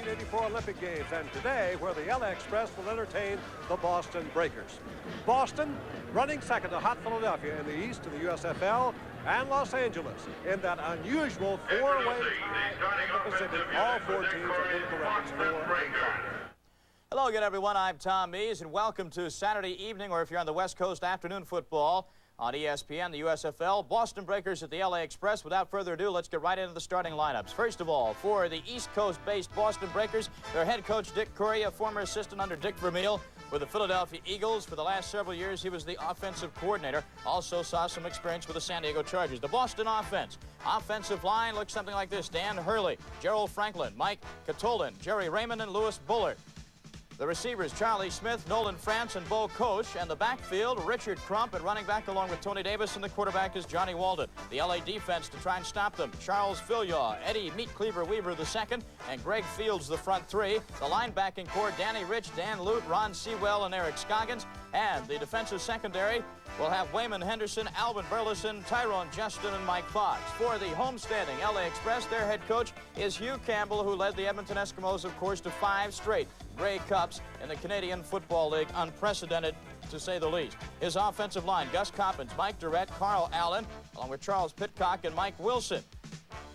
1984 Olympic Games, and today where the LA Express will entertain the Boston Breakers. Boston running second to hot Philadelphia in the East in the USFL, and Los Angeles in that unusual four-way tie in the Pacific. All four teams are political records 4 and 5. Hello again, everyone. I'm Tom Mees, and welcome to Saturday evening, or if you're on the West Coast, afternoon football on ESPN, the USFL. Boston Breakers at the LA Express. Without further ado, let's get right into the starting lineups. First of all, for the East Coast-based Boston Breakers, their head coach, Dick Curry, a former assistant under Dick Vermeil with the Philadelphia Eagles. For the last several years, he was the offensive coordinator. Also saw some experience with the San Diego Chargers. The Boston offense. Offensive line looks something like this. Dan Hurley, Gerald Franklin, Mike Catolin, Jerry Raymond, and Lewis Bullard. The receivers, Charlie Smith, Nolan France, and Bo Koch. And the backfield, Richard Crump at running back along with Tony Davis, and the quarterback is Johnny Walden. The LA defense to try and stop them, Charles Filyaw, Eddie Meat Cleaver Weaver II, and Greg Fields, the front three. The linebacking core, Danny Rich, Dan Lute, Ron Sewell, and Eric Scoggins. And the defensive secondary will have Wayman Henderson, Alvin Burleson, Tyrone Justin, and Mike Fox. For the homestanding LA Express, their head coach is Hugh Campbell, who led the Edmonton Eskimos, of course, to 5 straight Grey Cups in the Canadian Football League. Unprecedented, to say the least. His offensive line, Gus Coppins, Mike Durrett, Carl Allen, along with Charles Pitcock and Mike Wilson.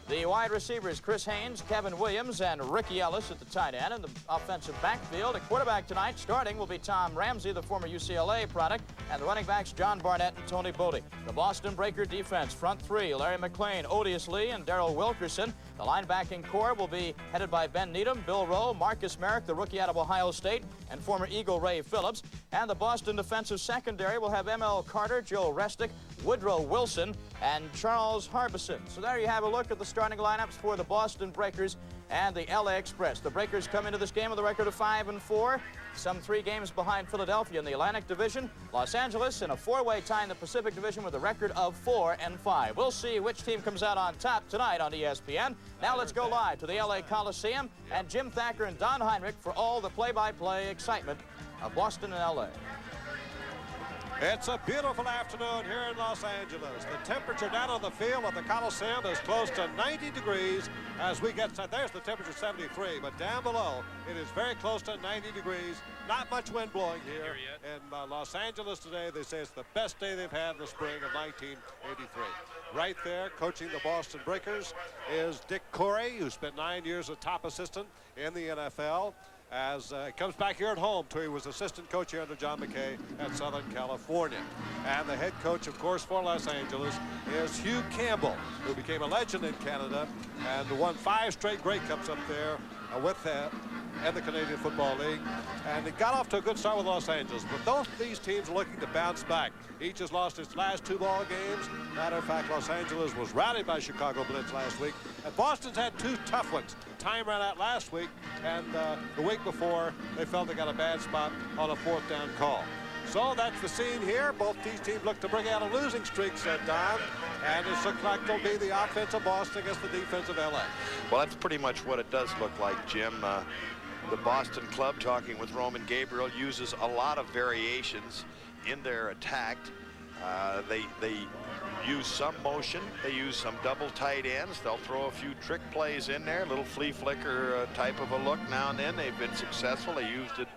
The wide receivers, Chris Haynes, Kevin Williams, and Ricky Ellis at the tight end. And the offensive backfield, at quarterback tonight, starting will be Tom Ramsey, the former UCLA product, and the running backs, John Barnett and Tony Bodie. The Boston Breaker defense, front three, Larry McLean, Odious Lee, and Darrell Wilkerson. The linebacking core will be headed by Ben Needham, Bill Rowe, Marcus Merrick, the rookie out of Ohio State, and former Eagle Ray Phillips. And the Boston defensive secondary will have M.L. Carter, Joe Restick, Woodrow Wilson, and Charles Harbison. So there you have a look at the starting lineups for the Boston Breakers and the LA Express. The Breakers come into this game with a record of 5-4, some 3 games behind Philadelphia in the Atlantic Division. Los Angeles in a 4-way tie in the Pacific Division with a record of 4-5. We'll see which team comes out on top tonight on ESPN. Now let's go live to the LA Coliseum and Jim Thacker and Don Heinrich for all the play-by-play excitement of Boston and LA. It's a beautiful afternoon here in Los Angeles. The temperature down on the field at the Coliseum is close to 90 degrees as we get set. There's the temperature, 73, but down below it is very close to 90 degrees. Not much wind blowing here in Los Angeles today. They say it's the best day they've had in the spring of 1983. Right there, coaching the Boston Breakers, is Dick Curry, who spent 9 years as top assistant in the NFL. As he comes back here at home, he was assistant coach here under John McKay at Southern California. And the head coach, of course, for Los Angeles is Hugh Campbell, who became a legend in Canada and won 5 straight Grey Cups up there with that and the Canadian Football League. And it got off to a good start with Los Angeles, but both these teams are looking to bounce back. Each has lost its last 2 ball games. Matter of fact, Los Angeles was routed by Chicago Blitz last week, and Boston's had 2 tough ones. Time ran out last week, and the week before, they felt they got a bad spot on a 4th down call. So that's the scene here. Both these teams look to bring out a losing streak, said Don. And it looks like it'll be the offense of Boston against the defense of LA. Well, that's pretty much what it does look like, Jim. The Boston club, talking with Roman Gabriel, uses a lot of variations in their attack. They use some motion. They use some double tight ends. They'll throw a few trick plays in there, a little flea flicker type of a look now and then. They've been successful. They used it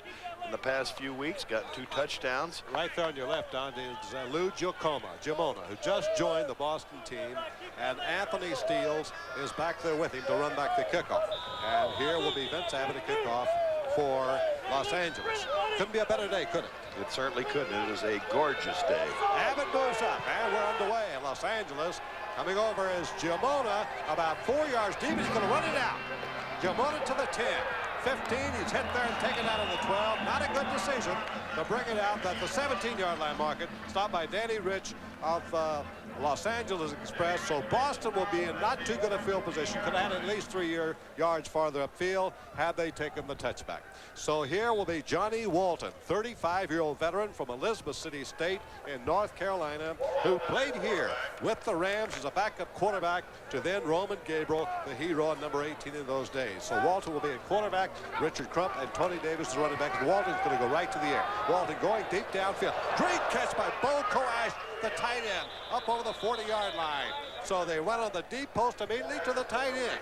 in the past few weeks, got 2 touchdowns. Right there on your left, Don, is Lou Gimona, who just joined the Boston team, and Anthony Steele is back there with him to run back the kickoff. And here will be Vince Abbott to kick off for Los Angeles. Couldn't be a better day, could it? It certainly couldn't. It is a gorgeous day. Abbott moves up, and we're underway in Los Angeles. Coming over is Gimona, about 4 yards deep. He's going to run it out. Gimona to the 10. 15, he's hit there and taken out of the 12. Not a good decision to bring it out at the 17-yard line market. Stopped by Danny Rich of Los Angeles Express. So Boston will be in not too good a field position. Could have had at least 3 yards farther upfield had they taken the touchback. So here will be Johnny Walton, 35-year-old veteran from Elizabeth City State in North Carolina, who played here with the Rams as a backup quarterback to then Roman Gabriel, the hero, number 18 in those days. So Walton will be a quarterback. Richard Crump and Tony Davis is running back. And Walton's going to go right to the air. Walton going deep downfield. Great catch by Bo Koch, the tight end, up over the 40-yard line. So they run on the deep post immediately to the tight end.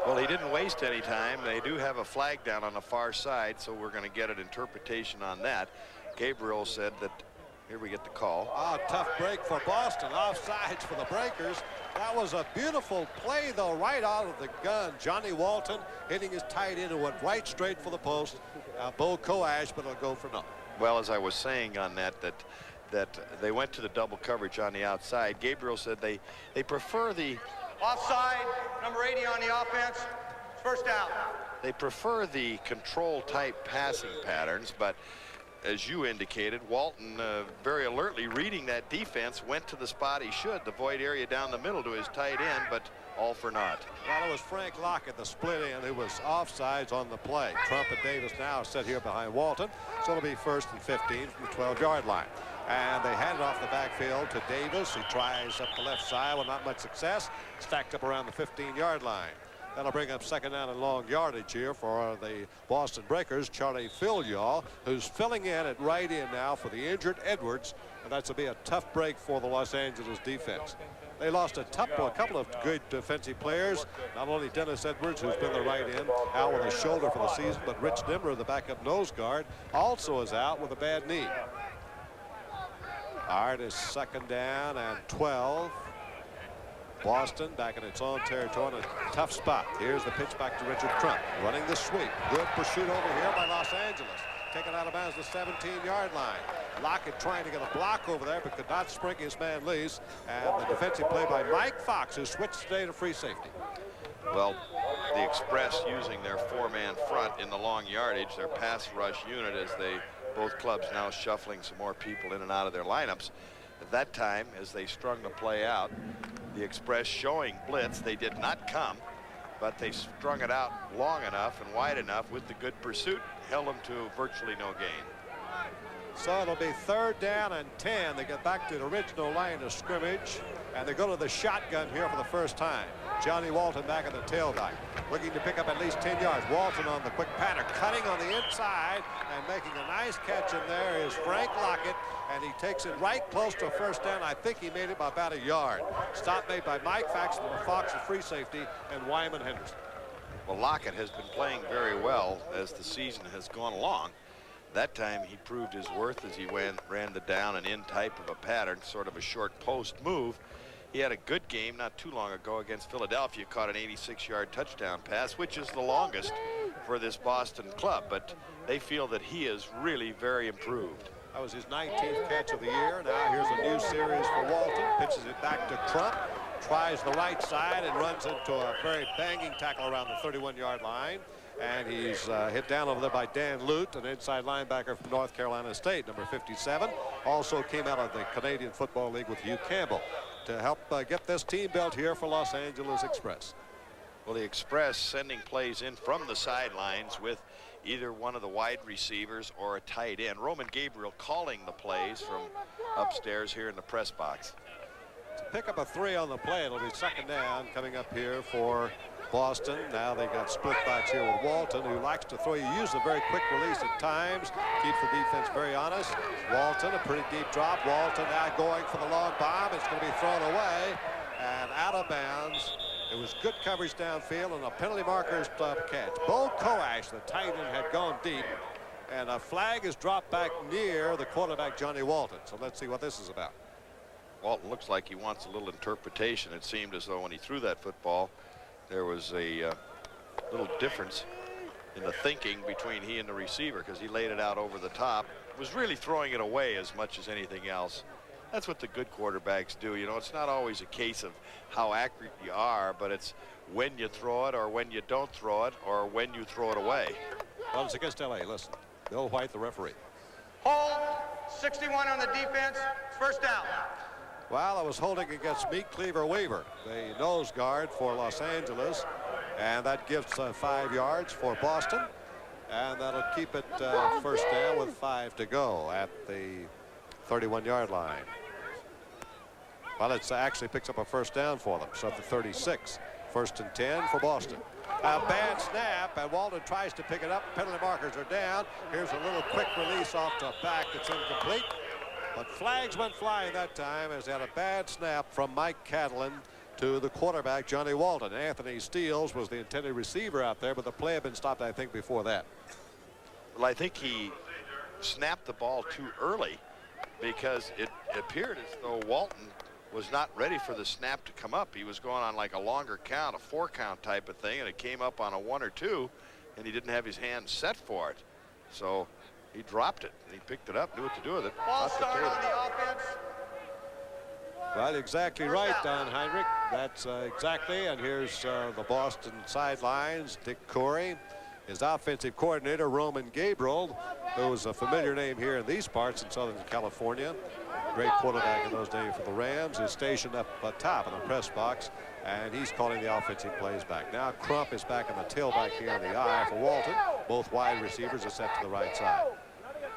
Well, he didn't waste any time. They do have a flag down on the far side, so we're going to get an interpretation on that. Gabriel said that, here we get the call. Oh, tough break for Boston. Offsides for the Breakers. That was a beautiful play, though, right out of the gun. Johnny Walton hitting his tight end and went right straight for the post. Bo Koash, but it'll go for nothing. Well, as I was saying on that they went to the double coverage on the outside. Gabriel said they prefer the offside, number 80 on the offense. First down. They prefer the control type passing patterns, but as you indicated, Walton very alertly reading that defense, went to the spot he should, the void area down the middle to his tight end, but all for naught. Well, it was Frank Lockett, the split end, who was offsides on the play. Trump and Davis now sit here behind Walton, so it'll be 1st and 15 from the 12-yard line. And they hand it off the backfield to Davis. He tries up the left side with not much success. Stacked up around the 15-yard line. That'll bring up 2nd down and long yardage here for the Boston Breakers. Charlie Filial, who's filling in at right end now for the injured Edwards. And that's to be a tough break for the Los Angeles defense. They lost a couple of good defensive players. Not only Dennis Edwards, who's been the right end, out with a shoulder for the season, but Rich Nimmer, the backup nose guard, also is out with a bad knee. All right, it's 2nd down and 12. Boston back in its own territory in a tough spot. Here's the pitch back to Richard Trump, running the sweep. Good pursuit over here by Los Angeles. Taken out of bounds the 17-yard line. Lockett trying to get a block over there, but could not spring his man loose. And the defensive play by Mike Fox, who switched today to free safety. Well, the Express using their 4-man front in the long yardage, their pass rush unit, as both clubs now shuffling some more people in and out of their lineups. At that time, as they strung the play out, the Express showing blitz. They did not come, but they strung it out long enough and wide enough with the good pursuit, held them to virtually no gain. So it'll be 3rd down and 10. They get back to the original line of scrimmage, and they go to the shotgun here for the first time. Johnny Walton back at the tailback, looking to pick up at least 10 yards. Walton on the quick pattern, cutting on the inside, and making a nice catch in there is Frank Lockett, and he takes it right close to a 1st down. I think he made it by about a yard. Stop made by Mike Fox, the free safety, and Wyman Henderson. Well, Lockett has been playing very well as the season has gone along. That time he proved his worth as he ran the down and in type of a pattern, sort of a short post move. He had a good game not too long ago against Philadelphia, caught an 86-yard touchdown pass, which is the longest for this Boston club, but they feel that he is really very improved. That was his 19th catch of the year. Now here's a new series for Walton. Pitches it back to Trump. Tries the right side and runs into a very banging tackle around the 31-yard line. And he's hit down over there by Dan Lute, an inside linebacker from North Carolina State, number 57. Also came out of the Canadian Football League with Hugh Campbell to help get this team built here for Los Angeles Express. Well, the Express sending plays in from the sidelines with either one of the wide receivers or a tight end. Roman Gabriel calling the plays from upstairs here in the press box. To pick up a 3 on the play, it'll be 2nd down coming up here for Boston. Now they got split backs here with Walton, who likes to throw. You use a very quick release at times, keeps the defense very honest. Walton, a pretty deep drop. Walton now going for the long bomb. It's going to be thrown away and out of bounds. It was good coverage downfield and a penalty marker's catch. Bo Koash, the tight end, had gone deep, and a flag is dropped back near the quarterback, Johnny Walton. So let's see what this is about. Walton looks like he wants a little interpretation. It seemed as though when he threw that football, there was a little difference in the thinking between he and the receiver, because he laid it out over the top. Was really throwing it away as much as anything else. That's what the good quarterbacks do. You know, it's not always a case of how accurate you are, but it's when you throw it or when you don't throw it or when you throw it away. Well, it's against LA. Listen, Bill White, the referee. Hold, 61 on the defense, 1st down. Well, I was holding against Meek Cleaver Weaver, the nose guard for Los Angeles, and that gives 5 yards for Boston, and that'll keep it 1st down with 5 to go at the 31-yard line. Well, it actually picks up a 1st down for them, so at the 36. 1st and 10 for Boston. A bad snap, and Walton tries to pick it up. Penalty markers are down. Here's a little quick release off the back that's incomplete. But flags went flying that time as they had a bad snap from Mike Catalan, to the quarterback, Johnny Walton. Anthony Steeles was the intended receiver out there, but the play had been stopped, I think, before that. Well, I think he snapped the ball too early because it appeared as though Walton was not ready for the snap to come up. He was going on like a longer count, a 4-count type of thing, and it came up on a 1 or 2, and he didn't have his hand set for it. So he dropped it, and he picked it up, knew what to do with it. Ball start on the offense. Well, exactly right, Don Heinrich. That's exactly, and here's the Boston sidelines. Dick Corey, his offensive coordinator, Roman Gabriel, who was a familiar name here in these parts in Southern California. Great quarterback in those days for the Rams, is stationed up top in the press box, and he's calling the offensive plays back. Now Crump is back in the tailback here in the eye for Walton. Both wide receivers are set to the right side.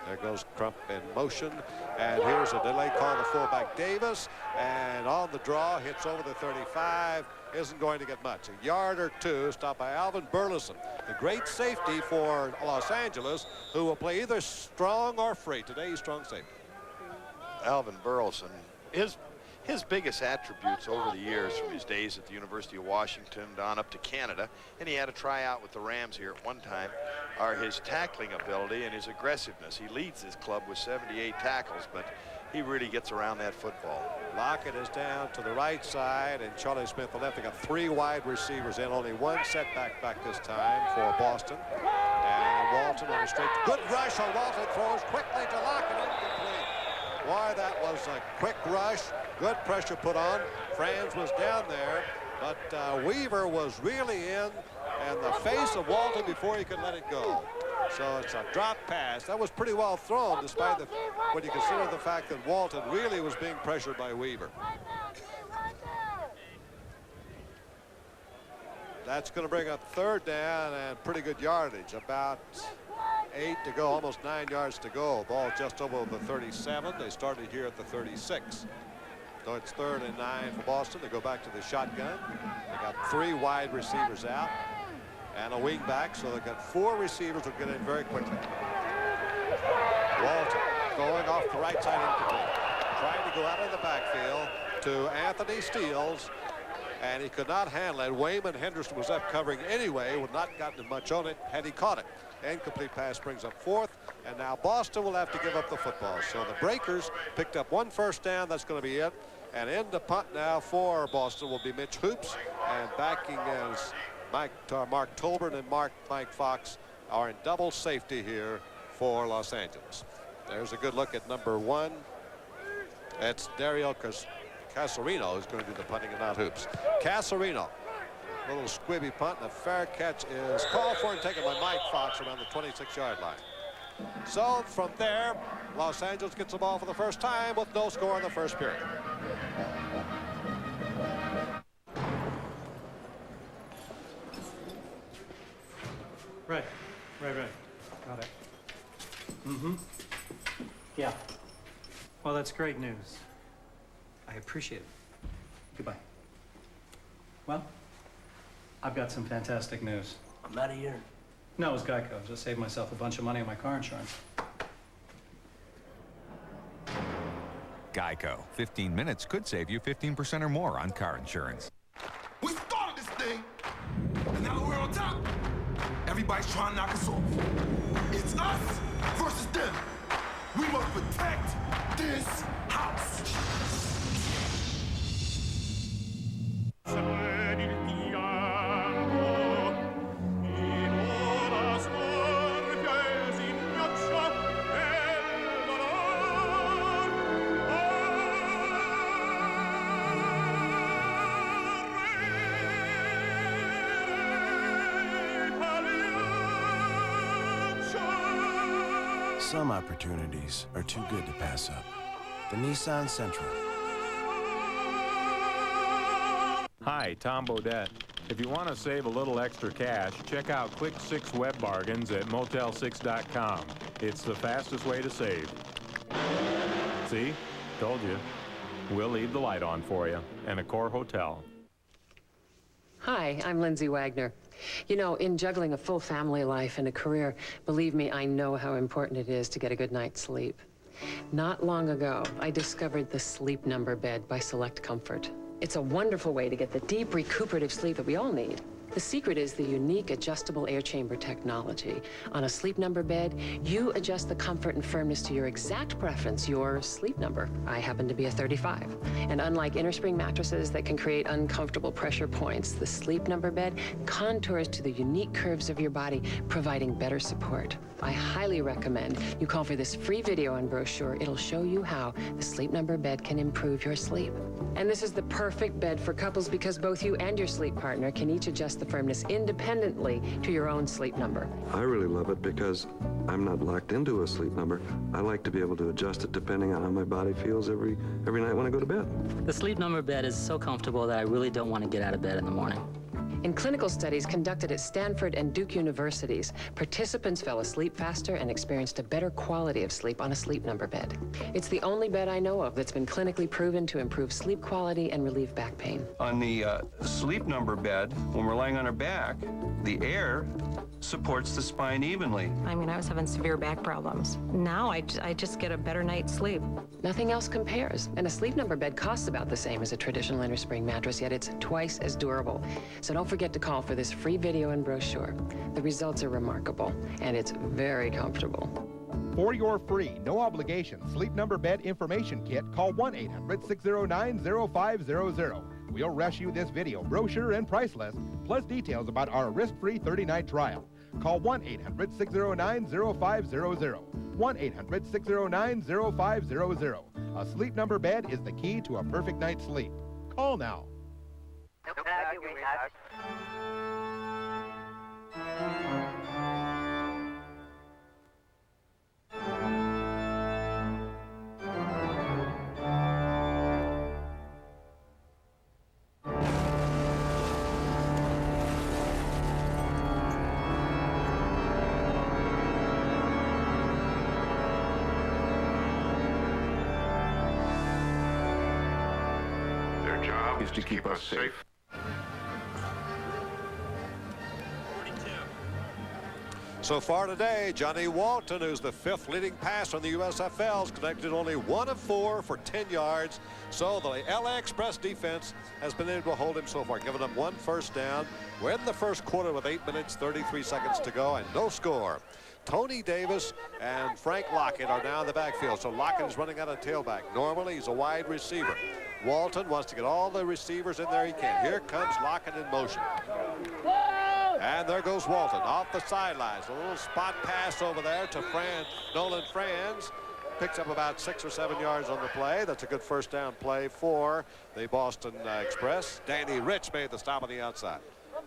There goes Crump in motion, and here's a delay call to fullback Davis, and on the draw, hits over the 35, isn't going to get much. A yard or two, stopped by Alvin Burleson, the great safety for Los Angeles, who will play either strong or free. Today he's strong safety. Alvin Burleson, his biggest attributes over the years from his days at the University of Washington on up to Canada, and he had a tryout with the Rams here at one time, are his tackling ability and his aggressiveness. He leads his club with 78 tackles, but he really gets around that football. Lockett is down to the right side, and Charlie Smith the left. They got 3 wide receivers in, only 1 setback back this time for Boston. And Walton on a straight. Good rush on Walton, throws quickly to Lockett, incomplete. Boy, that was a quick rush. Good pressure put on. Franz was down there, but Weaver was really in the face of Walton before he could let it go. So it's a drop pass. That was pretty well thrown, despite when you consider the fact that Walton really was being pressured by Weaver. That's going to bring up 3rd down and pretty good yardage. About 8 to go, almost 9 yards to go. Ball just over the 37. They started here at the 36. So it's 3rd and 9 for Boston. They go back to the shotgun. They got 3 wide receivers out and a wing back, so they've got 4 receivers who get in very quickly. Walton going off the right side incomplete. Trying to go out of the backfield to Anthony Steeles, and he could not handle it. Wayman Henderson was up covering anyway, would not gotten much on it had he caught it. Incomplete pass brings up 4th, and now Boston will have to give up the football. So the Breakers picked up 1 first down. That's going to be it. And in the punt now for Boston will be Mitch Hoops, and backing as Mark Tolbert and Mike Fox are in double safety here for Los Angeles. There's a good look at number 1. That's Dario Casarino who's going to do the punting and not Hoops. Casarino, a little squibby punt, and a fair catch is called for and taken by Mike Fox around the 26-yard line. So from there, Los Angeles gets the ball for the first time with no score in the first period. Right. Got it. Mm-hmm. Yeah. Well, that's great news. I appreciate it. Goodbye. Well, I've got some fantastic news. I'm out of here. No, it was Geico. Just saved myself a bunch of money on my car insurance. Geico. 15 minutes could save you 15% or more on car insurance. We started this thing, and now that we're on top, everybody's trying to knock us off. It's us versus them. We must protect this house. Some opportunities are too good to pass up. The Nissan Sentra. Hi, Tom Bodette. If you want to save a little extra cash, check out Quick 6 Web Bargains at Motel6.com. It's the fastest way to save. See? Told you. We'll leave the light on for you. And Accor Hotel. Hi, I'm Lindsay Wagner. You know, in juggling a full family life and a career, believe me, I know how important it is to get a good night's sleep. Not long ago, I discovered the Sleep Number bed by Select Comfort. It's a wonderful way to get the deep recuperative sleep that we all need. The secret is the unique adjustable air chamber technology. On a Sleep Number bed, you adjust the comfort and firmness to your exact preference, your sleep number. I happen to be a 35. And unlike innerspring mattresses that can create uncomfortable pressure points, the Sleep Number bed contours to the unique curves of your body, providing better support. I highly recommend you call for this free video and brochure. It'll show you how the Sleep Number bed can improve your sleep. And this is the perfect bed for couples because both you and your sleep partner can each adjust the firmness independently to your own sleep number. I really love it because I'm not locked into a sleep number. I like to be able to adjust it depending on how my body feels every night when I go to bed. The Sleep Number bed is so comfortable that I really don't want to get out of bed in the morning. In clinical studies conducted at Stanford and Duke universities, participants fell asleep faster and experienced a better quality of sleep on a Sleep Number bed. It's the only bed I know of that's been clinically proven to improve sleep quality and relieve back pain. On the Sleep Number bed, when we're laying on our back, the air supports the spine evenly. I mean, I was having severe back problems. Now I just get a better night's sleep. Nothing else compares, and a Sleep Number bed costs about the same as a traditional innerspring mattress, yet it's twice as durable. So don't forget to call for this free video and brochure. The results are remarkable, and it's very comfortable. For your free, no obligation Sleep Number bed information kit, call 1-800-609-0500. We'll rush you this video, brochure, and price list, plus details about our risk-free 30-night trial. Call 1-800-609-0500. 1-800-609-0500. A Sleep Number bed is the key to a perfect night's sleep. Call now. Their job is to keep us safe. So far today, Johnny Walton, who's the 5th leading passer in the USFL, has connected only 1 of 4 for 10 yards. So the LA Express defense has been able to hold him so far, giving up 1 first down. We're in the first quarter with 8 minutes, 33 seconds to go, and no score. Tony Davis and Frank Lockett are now in the backfield. So Lockett is running out of tailback. Normally, he's a wide receiver. Walton wants to get all the receivers in there he can. Here comes Lockett in motion. And there goes Walton off the sidelines. A little spot pass over there to Nolan Franz. Picks up about 6 or 7 yards on the play. That's a good first down play for the Boston Express. Danny Rich made the stop on the outside.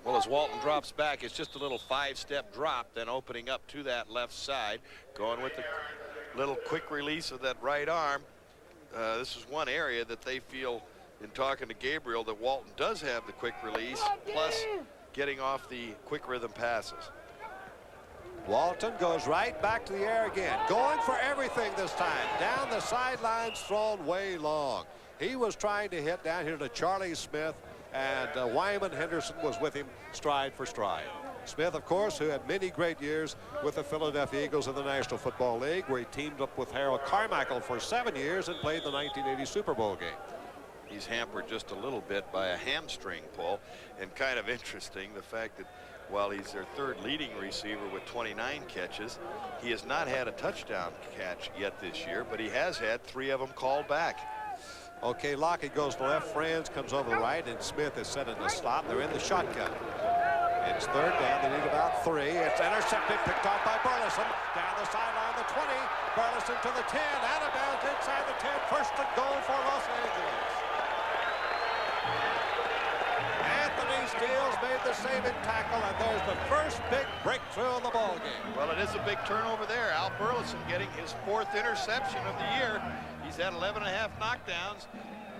Well, as Walton drops back, it's just a little 5-step drop, then opening up to that left side, going with the little quick release of that right arm. This is one area that they feel, in talking to Gabriel, that Walton does have the quick release, plus getting off the quick rhythm passes. Walton goes right back to the air again, going for everything this time. Down the sidelines, thrown way long. He was trying to hit down here to Charlie Smith, and Wyman Henderson was with him stride for stride. Smith, of course, who had many great years with the Philadelphia Eagles in the National Football League, where he teamed up with Harold Carmichael for 7 years and played the 1980 Super Bowl game. He's hampered just a little bit by a hamstring pull, and kind of interesting the fact that while he's their 3rd leading receiver with 29 catches, he has not had a touchdown catch yet this year, but he has had 3 of them called back. Okay, Lockett goes to left, Franz comes over the right, and Smith is set in the slot. They're in the shotgun. It's 3rd down. They need about 3. It's intercepted, picked off by Burleson. Down the sideline, the 20. Burleson to the 10. Out of bounds inside the 10. First and goal for Los Angeles. Anthony Steele made the saving tackle, and there's the first big breakthrough of the ball game. Well, it is a big turnover there. Al Burleson getting his 4th interception of the year. He's had 11.5 knockdowns.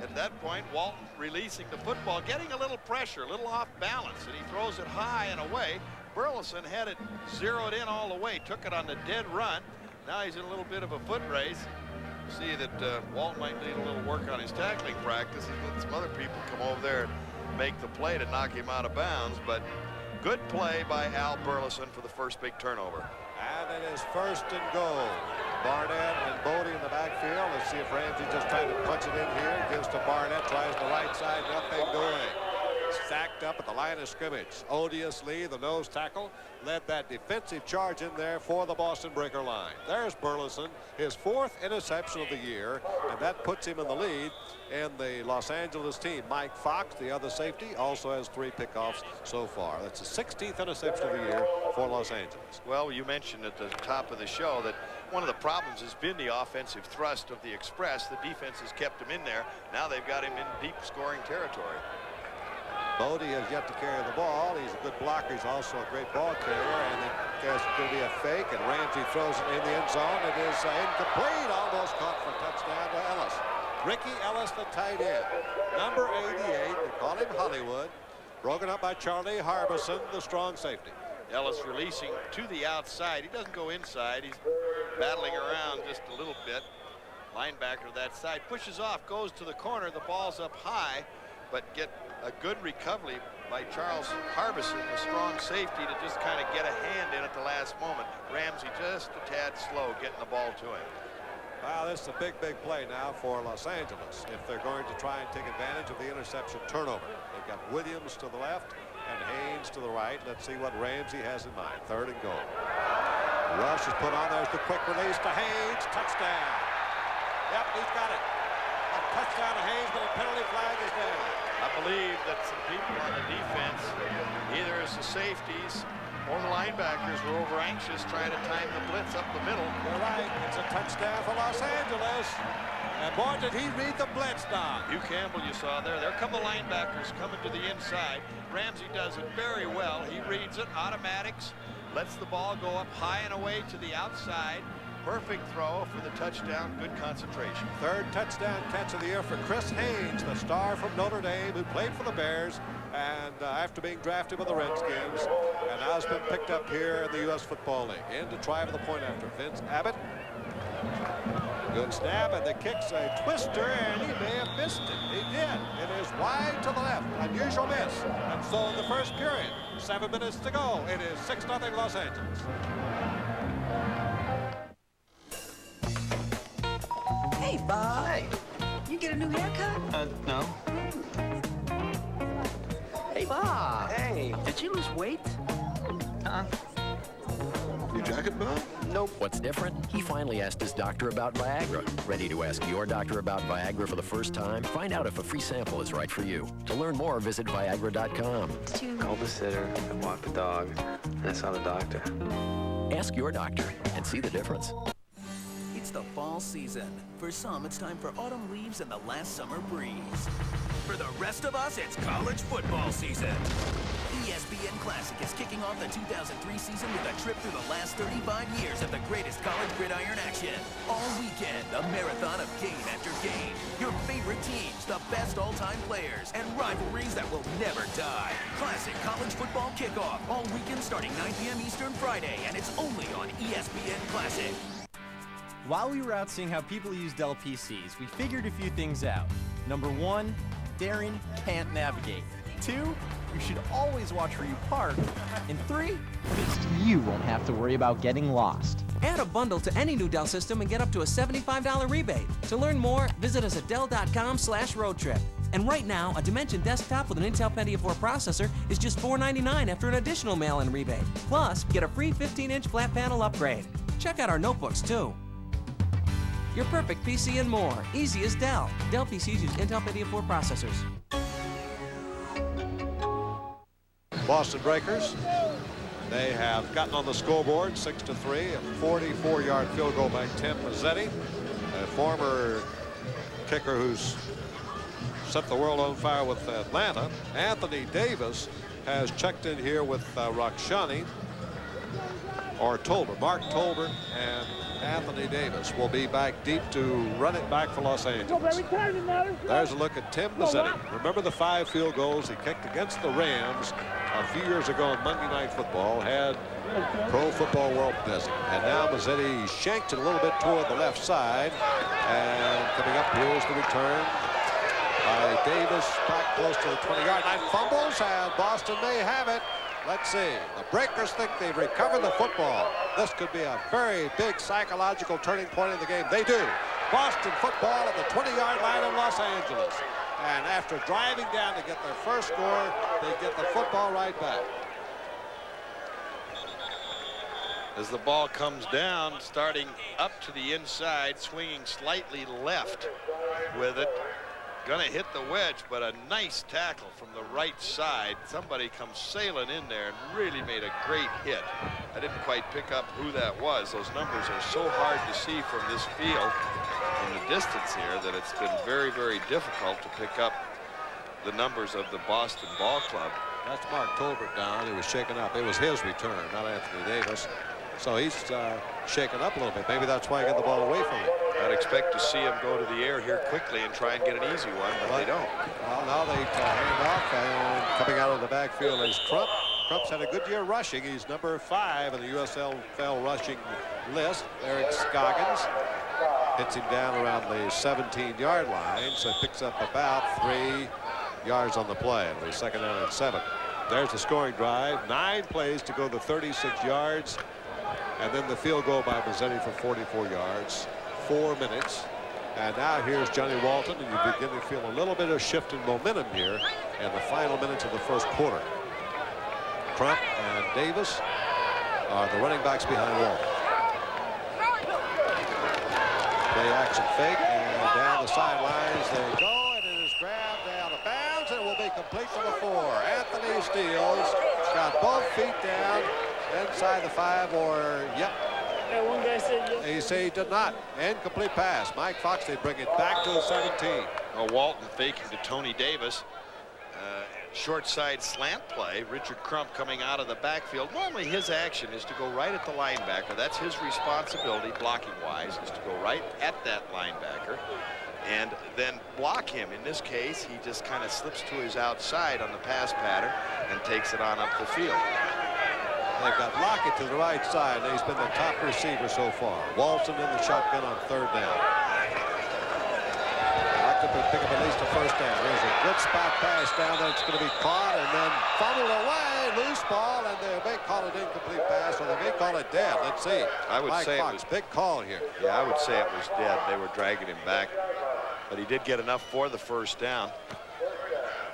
At that point, Walton releasing the football, getting a little pressure, a little off balance, and he throws it high and away. Burleson had it zeroed in all the way, took it on the dead run. Now he's in a little bit of a foot race. See that Walton might need a little work on his tackling practice. He's let some other people come over there and make the play to knock him out of bounds, but good play by Al Burleson for the first big turnover. And it is 1st and goal. Barnett and Bodie in the backfield. Let's see if Ramsey just trying to punch it in here. Gives to Barnett, tries the right side, nothing doing. Stacked up at the line of scrimmage. Odious Lee, the nose tackle, led that defensive charge in there for the Boston Breaker line. There's Burleson, his 4th interception of the year, and that puts him in the lead in the Los Angeles team. Mike Fox, the other safety, also has 3 pickoffs so far. That's the 16th interception of the year for Los Angeles. Well, you mentioned at the top of the show that one of the problems has been the offensive thrust of the Express. The defense has kept him in there. Now they've got him in deep scoring territory. Bodie has yet to carry the ball. He's a good blocker. He's also a great ball carrier. And there's going to be a fake, and Ramsey throws it in the end zone. It is incomplete. Almost caught for a touchdown to Ellis. Ricky Ellis, the tight end. Number 88, they call him Hollywood. Broken up by Charlie Harbison, the strong safety. Ellis releasing to the outside. He doesn't go inside. He's battling around just a little bit. Linebacker that side pushes off, goes to the corner. The ball's up high, but get a good recovery by Charles Harbison, the strong safety, to just kind of get a hand in at the last moment. Ramsey just a tad slow getting the ball to him. Wow, this is a big, big play now for Los Angeles if they're going to try and take advantage of the interception turnover. They've got Williams to the left and Haynes to the right. Let's see what Ramsey has in mind. 3rd and goal. Rush is put on. There's the quick release to Haynes. Touchdown. Yep, he's got it. A touchdown to Haynes, but a penalty flag is down. I believe that some people on the defense, either as the safeties or the linebackers, were over anxious trying to time the blitz up the middle. You're right. It's a touchdown for Los Angeles. And boy, did he read the blitz now. Hugh Campbell, you saw there. There come the linebackers coming to the inside. Ramsey does it very well. He reads it, automatics, lets the ball go up high and away to the outside. Perfect throw for the touchdown. Good concentration. 3rd touchdown catch of the year for Chris Haynes, the star from Notre Dame who played for the Bears and after being drafted by the Redskins and now has been picked up here in the U.S. Football League. In to try for the point after Vince Abbott. Good snap, and the kick's a twister, and he may have missed it. He did. It is wide to the left. Unusual miss. And so in the first period, 7 minutes to go. It is 6-0 Los Angeles. Hey, Bob. Hey. You get a new haircut? No. Hey, Bob. Hey. Did you lose weight? New jacket, Bob? Nope. What's different? He finally asked his doctor about Viagra. Ready to ask your doctor about Viagra for the first time? Find out if a free sample is right for you. To learn more, visit Viagra.com. Called the sitter, I walked the dog, and I saw the doctor. Ask your doctor and see the difference. It's the fall season. For some, it's time for autumn leaves and the last summer breeze. For the rest of us, it's college football season. ESPN Classic is kicking off the 2003 season with a trip through the last 35 years of the greatest college gridiron action. All weekend, a marathon of game after game. Your favorite teams, the best all-time players, and rivalries that will never die. Classic college football kickoff all weekend starting 9 p.m. Eastern Friday, and it's only on ESPN Classic. While we were out seeing how people use Dell PCs, we figured a few things out. Number 1, Darren can't navigate. 2, you should always watch where you park. And 3, at least you won't have to worry about getting lost. Add a bundle to any new Dell system and get up to a $75 rebate. To learn more, visit us at Dell.com/roadtrip. And right now, a Dimension desktop with an Intel Pentium 4 processor is just $499 after an additional mail-in rebate. Plus, get a free 15-inch flat panel upgrade. Check out our notebooks, too. Your perfect PC and more. Easy as Dell. Dell PCs use Intel Pentium 4 processors. Boston Breakers, they have gotten on the scoreboard 6-3, a 44-yard field goal by Tim Mazzetti, a former kicker who's set the world on fire with Atlanta. Anthony Davis has checked in here with Rakshani, or Tolbert. Mark Tolbert and Anthony Davis will be back deep to run it back for Los Angeles. There's a look at Tim Mazzetti. Remember the 5 field goals he kicked against the Rams a few years ago in Monday Night Football, had Pro Football World busy. And now Mazzetti shanked it a little bit toward the left side. And coming up, here's the return by Davis back close to the 20-yard line. Fumbles, and Boston may have it. Let's see. The Breakers think they've recovered the football. This could be a very big psychological turning point in the game. They do. Boston football at the 20-yard line in Los Angeles. And after driving down to get their first score, they get the football right back. As the ball comes down, starting up to the inside, swinging slightly left with it. Gonna hit the wedge, but a nice tackle from the right side. Somebody comes sailing in there and really made a great hit. I didn't quite pick up who that was. Those numbers are so hard to see from this field in the distance here that it's been very, very difficult to pick up the numbers of the Boston Ball Club. That's Mark Tolbert down. He was shaken up. It was his return, not Anthony Davis. So he's shaken up a little bit. Maybe that's why he got the ball away from him. I'd expect to see him go to the air here quickly and try and get an easy one, but they don't. Well, now they hand off, and coming out of the backfield is Crump. Crump's had a good year rushing. He's number 5 in the USFL rushing list. Eric Scoggins hits him down around the 17-yard line, so he picks up about 3 yards on the play. It'll be second down and 7. There's the scoring drive. 9 plays to go to 36 yards. And then the field goal by Mazzetti for 44 yards. 4 minutes. And now here's Johnny Walton, and you begin to feel a little bit of shift in momentum here in the final minutes of the first quarter. Crump and Davis are the running backs behind Walton. Play action fake, and down the sidelines they go, and it is grabbed out of bounds, and it will be complete to the 4. Anthony Steele's got both feet down inside the 5, or yep. Yeah, one guy said yes. He said he did not. Incomplete pass. Mike Fox, they bring it back to the 17. Well, Walton faking to Tony Davis. Short side slant play. Richard Crump coming out of the backfield. Normally his action is to go right at the linebacker. That's his responsibility, blocking wise, is to go right at that linebacker and then block him. In this case, he just kind of slips to his outside on the pass pattern and takes it on up the field. They've got Lockett to the right side, and he's been the top receiver so far. Walton in the shotgun on 3rd down. Lockett will pick up at least a first down. There's a good spot pass down there. It's going to be caught and then fumbled away. Loose ball, and they may call it incomplete pass, or they may call it dead. Let's see. I would Mike say Fox, it was big call here. Yeah, I would say it was dead. They were dragging him back, but he did get enough for the first down.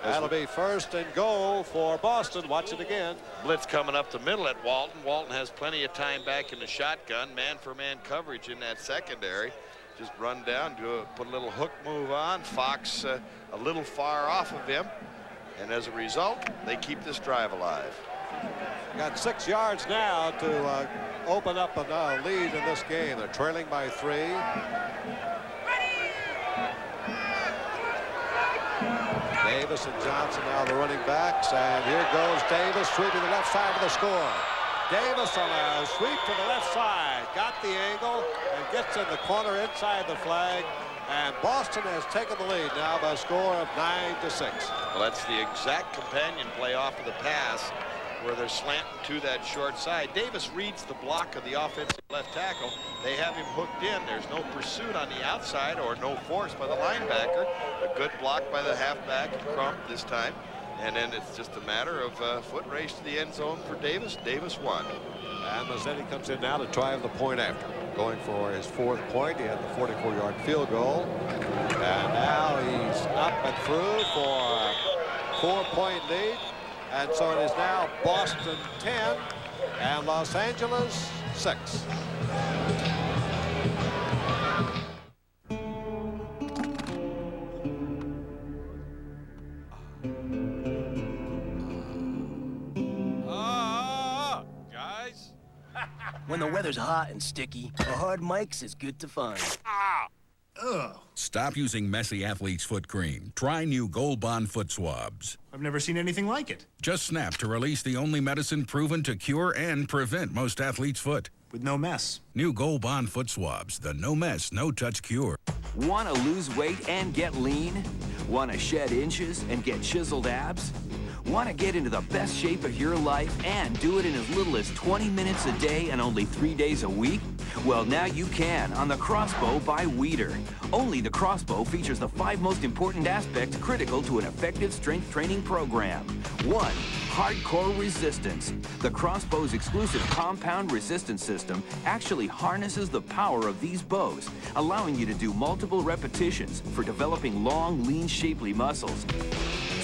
That'll be 1st and goal for Boston. Watch it again. Blitz coming up the middle at Walton. Walton has plenty of time back in the shotgun. Man-for-man coverage in that secondary. Just run down, put a little hook move on. Fox a little far off of him. And as a result, they keep this drive alive. Got 6 yards now to open up a lead in this game. They're trailing by 3. Davis and Johnson now the running backs, and here goes Davis sweeping the left side of the score. Davis on a sweep to the left side, got the angle and gets in the corner inside the flag, and Boston has taken the lead now by a score of 9-6. Well, that's the exact companion play off of the pass where they're slanting to that short side. Davis reads the block of the offensive left tackle. They have him hooked in. There's no pursuit on the outside or no force by the linebacker. A good block by the halfback, Crump this time. And then it's just a matter of foot race to the end zone for Davis. Davis won. And Mazzetti comes in now to try the point after. Going for his 4th point. He had the 44-yard field goal. And now he's up and through for a 4-point lead. And so it is now Boston 10 and Los Angeles 6. Guys. When the weather's hot and sticky, a hard mic's is good to find. Ugh. Stop using messy athlete's foot cream. Try new Gold Bond foot swabs. I've never seen anything like it. Just snap to release the only medicine proven to cure and prevent most athlete's foot. With no mess. New Gold Bond foot swabs, the no mess, no touch cure. Want to lose weight and get lean? Want to shed inches and get chiseled abs? Want to get into the best shape of your life and do it in as little as 20 minutes a day and only 3 days a week? Well, now you can on the Crossbow by Weider. Only the Crossbow features the 5 most important aspects critical to an effective strength training program. 1. Hardcore resistance. The Crossbow's exclusive compound resistance system actually harnesses the power of these bows, allowing you to do multiple repetitions for developing long, lean, shapely muscles.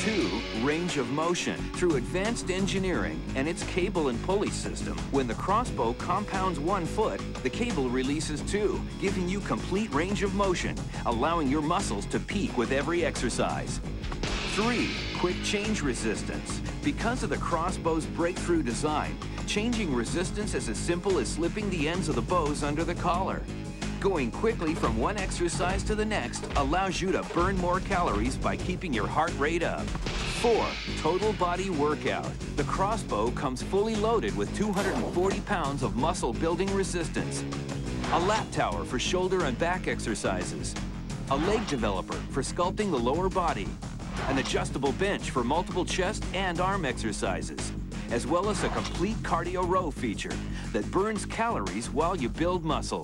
2. Range of motion. Through advanced engineering and its cable and pulley system, when the Crossbow compounds 1 foot, the cable releases 2, giving you complete range of motion, allowing your muscles to peak with every exercise. 3. Quick change resistance. Because of the Crossbow's breakthrough design, changing resistance is as simple as slipping the ends of the bows under the collar. Going quickly from one exercise to the next allows you to burn more calories by keeping your heart rate up. 4. Total body workout. The Crossbow comes fully loaded with 240 pounds of muscle building resistance. A lap tower for shoulder and back exercises. A leg developer for sculpting the lower body. An adjustable bench for multiple chest and arm exercises, as well as a complete cardio row feature that burns calories while you build muscle.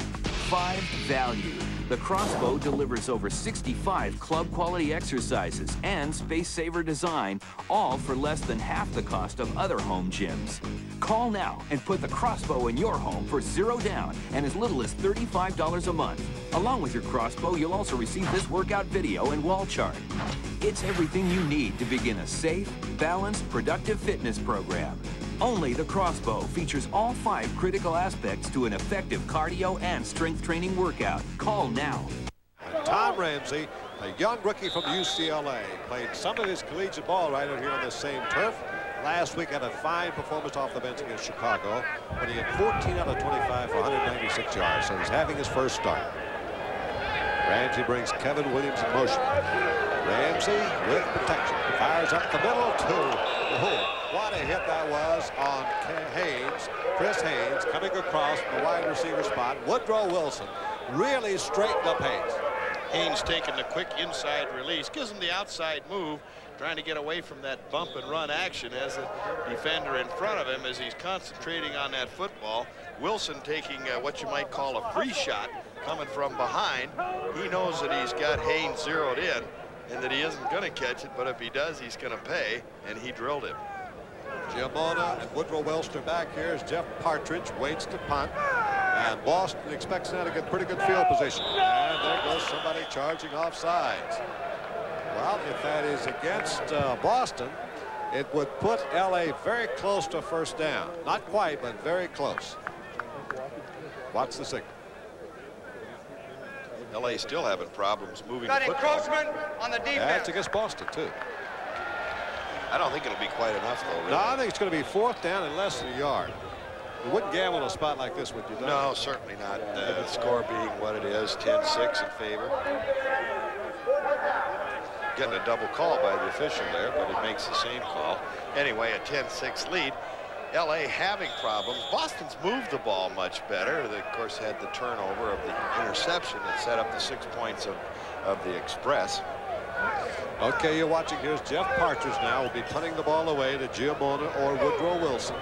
5. Value. The Crossbow delivers over 65 club-quality exercises and space-saver design, all for less than half the cost of other home gyms. Call now and put the Crossbow in your home for $0 down and as little as $35 a month. Along with your Crossbow, you'll also receive this workout video and wall chart. It's everything you need to begin a safe, balanced, productive fitness program. Only the Crossbow features all 5 critical aspects to an effective cardio and strength training workout. Call now. And Tom Ramsey, a young rookie from UCLA, played some of his collegiate ball right out here on this same turf. Last week had a fine performance off the bench against Chicago, when he had 14 out of 25 for 196 yards, so he's having his first start. Ramsey brings Kevin Williams in motion. Ramsey with protection, fires up the middle what a hit that was on Haynes. Chris Haynes coming across the wide receiver spot. Woodrow Wilson really straightened up Haynes. Haynes taking the quick inside release, gives him the outside move, trying to get away from that bump and run action as a defender in front of him as he's concentrating on that football. Wilson taking what you might call a free shot coming from behind. He knows that he's got Haynes zeroed in and that he isn't going to catch it, but if he does, he's going to pay, and he drilled him. Giamona and Woodrow Wilson back here as Jeff Partridge waits to punt. And Boston expects now to get pretty good field position. And there goes somebody charging off sides. Well, if that is against Boston, it would put LA very close to first down. Not quite, but very close. Watch the signal. LA still having problems moving Got the football. encroachment on the defense. That's against Boston, too. I don't think it'll be quite enough, though, really. No, I think it's going to be 4th down and less than a yard. You wouldn't gamble on a spot like this, would you? Don? No, certainly not. The score being what it is, 10-6 in favor. Getting a double call by the official there, but it makes the same call. Anyway, a 10-6 lead. LA having problems. Boston's moved the ball much better. They, of course, had the turnover of the interception that set up the 6 points of the Express. Okay, you're watching. Here's Jeff Partridge now. Will be punting the ball away to Giamona or Woodrow Wilson.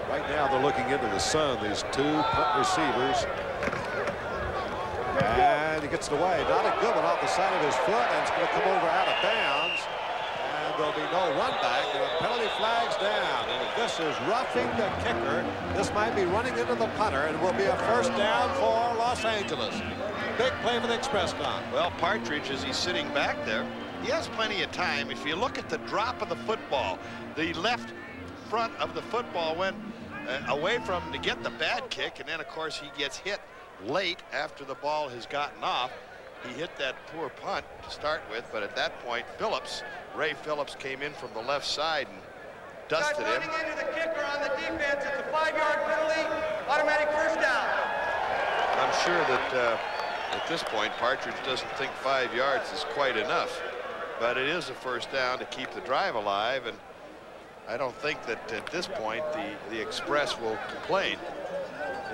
Right now they're looking into the sun, these 2 punt receivers. And he gets it away. Not a good one off the side of his foot, and it's going to come over out of bounds. And there'll be no run back, and a penalty flag's down. And if this is roughing the kicker, this might be running into the punter, and will be a first down for Los Angeles. Big play for the Express, Don. Well, Partridge, as he's sitting back there, he has plenty of time. If you look at the drop of the football, the left front of the football went away from him to get the bad kick, and then, of course, he gets hit late after the ball has gotten off. He hit that poor punt to start with, but at that point, Ray Phillips came in from the left side and dusted him. Running into the kicker on the defense. It's a 5-yard penalty, automatic first down. I'm sure that at this point, Partridge doesn't think 5 yards is quite enough, but it is a first down to keep the drive alive, and I don't think that at this point the Express will complain.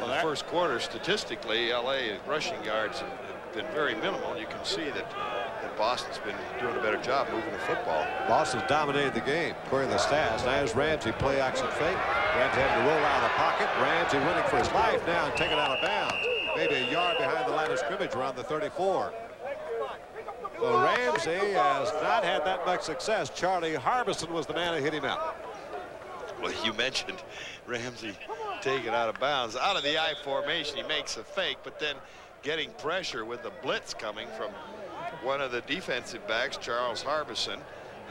In the first quarter, statistically, LA rushing yards have been very minimal. You can see that Boston's been doing a better job moving the football. Boston's dominated the game, according to the stats. Now here's Ramsey, play action fake. Ramsey having to roll out of the pocket. Ramsey running for his life now and taken out of bounds. Maybe a yard behind the line of scrimmage around the 34. So Ramsey has not had that much success. Charlie Harbison was the man who hit him out. Well, you mentioned Ramsey taken out of bounds. Out of the I formation, he makes a fake, but then getting pressure with the blitz coming from one of the defensive backs, Charles Harbison,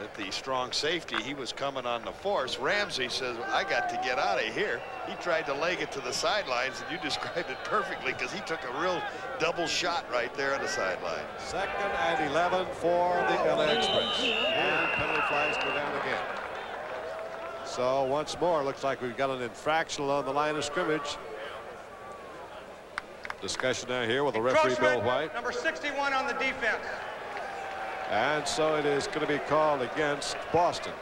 at the strong safety. He was coming on the force. Ramsey says, I got to get out of here. He tried to leg it to the sidelines, and you described it perfectly because he took a real double shot right there on the sideline. 2nd and 11 for the LA Express. And penalty flags go down again. So once more, looks like we've got an infraction along the line of scrimmage. Discussion now here with the referee, Bill White. Number 61 on the defense. And so it is going to be called against Boston.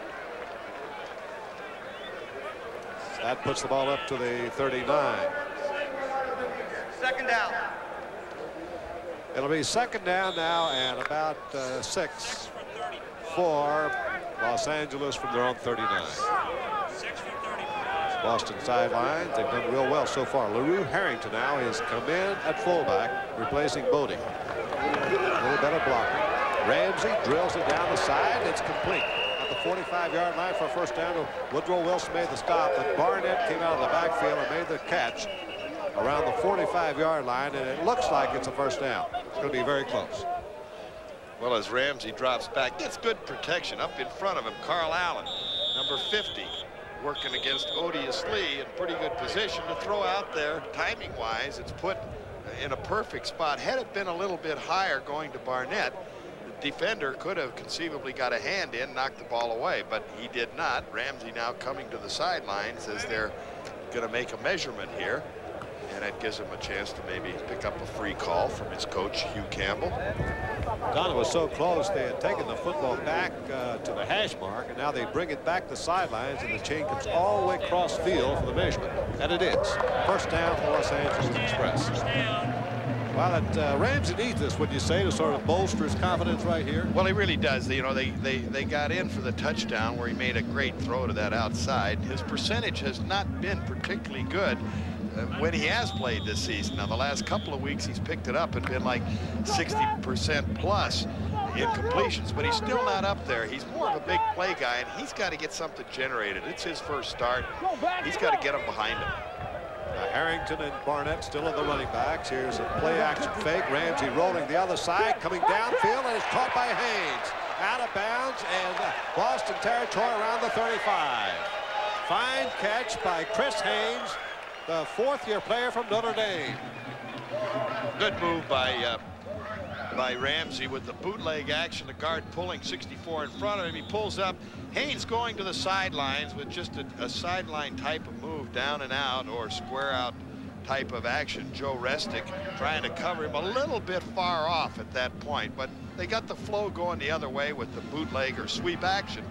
That puts the ball up to the 39. 2nd down. It'll be 2nd down now and about 6 for Los Angeles from their own 39. Boston sidelines, they've done real well so far. LaRue Harrington now has come in at fullback, replacing Bodie. A little better blocking. Ramsey drills it down the side. It's complete at the 45-yard line for a first down. Woodrow Wilson made the stop, but Barnett came out of the backfield and made the catch around the 45-yard line, and it looks like it's a first down. It's going to be very close. Well, as Ramsey drops back, gets good protection up in front of him. Carl Allen, number 50, working against Odious Lee in pretty good position to throw out there. Timing-wise, it's put in a perfect spot. Had it been a little bit higher going to Barnett, the defender could have conceivably got a hand in, knocked the ball away, but he did not. Ramsey now coming to the sidelines as they're going to make a measurement here, and it gives him a chance to maybe pick up a free call from his coach, Hugh Campbell. Donna was so close, they had taken the football back to the hash mark, and now they bring it back to sidelines, and the chain comes all the way across field for the measurement. And it is. First down for Los Angeles Express. Well, Ramsey needs this, would you say, to sort of bolster his confidence right here? Well, he really does. You know, they got in for the touchdown where he made a great throw to that outside. His percentage has not been particularly good when he has played this season. Now, the last couple of weeks, he's picked it up and been like 60% plus in completions, but he's still not up there. He's more of a big play guy, and he's got to get something generated. It's his first start. He's got to get him behind him. Harrington and Barnett still in the running backs. Here's a play action fake. Ramsey rolling the other side, coming downfield, and it's caught by Haynes. Out of bounds and Boston territory around the 35. Fine catch by Chris Haynes, the fourth-year player from Notre Dame. Good move by Ramsey with the bootleg action. The guard pulling 64 in front of him. He pulls up. Haynes going to the sidelines with just a sideline type of move, down and out or square out type of action. Joe Restic trying to cover him a little bit far off at that point, but they got the flow going the other way with the bootleg or sweep action,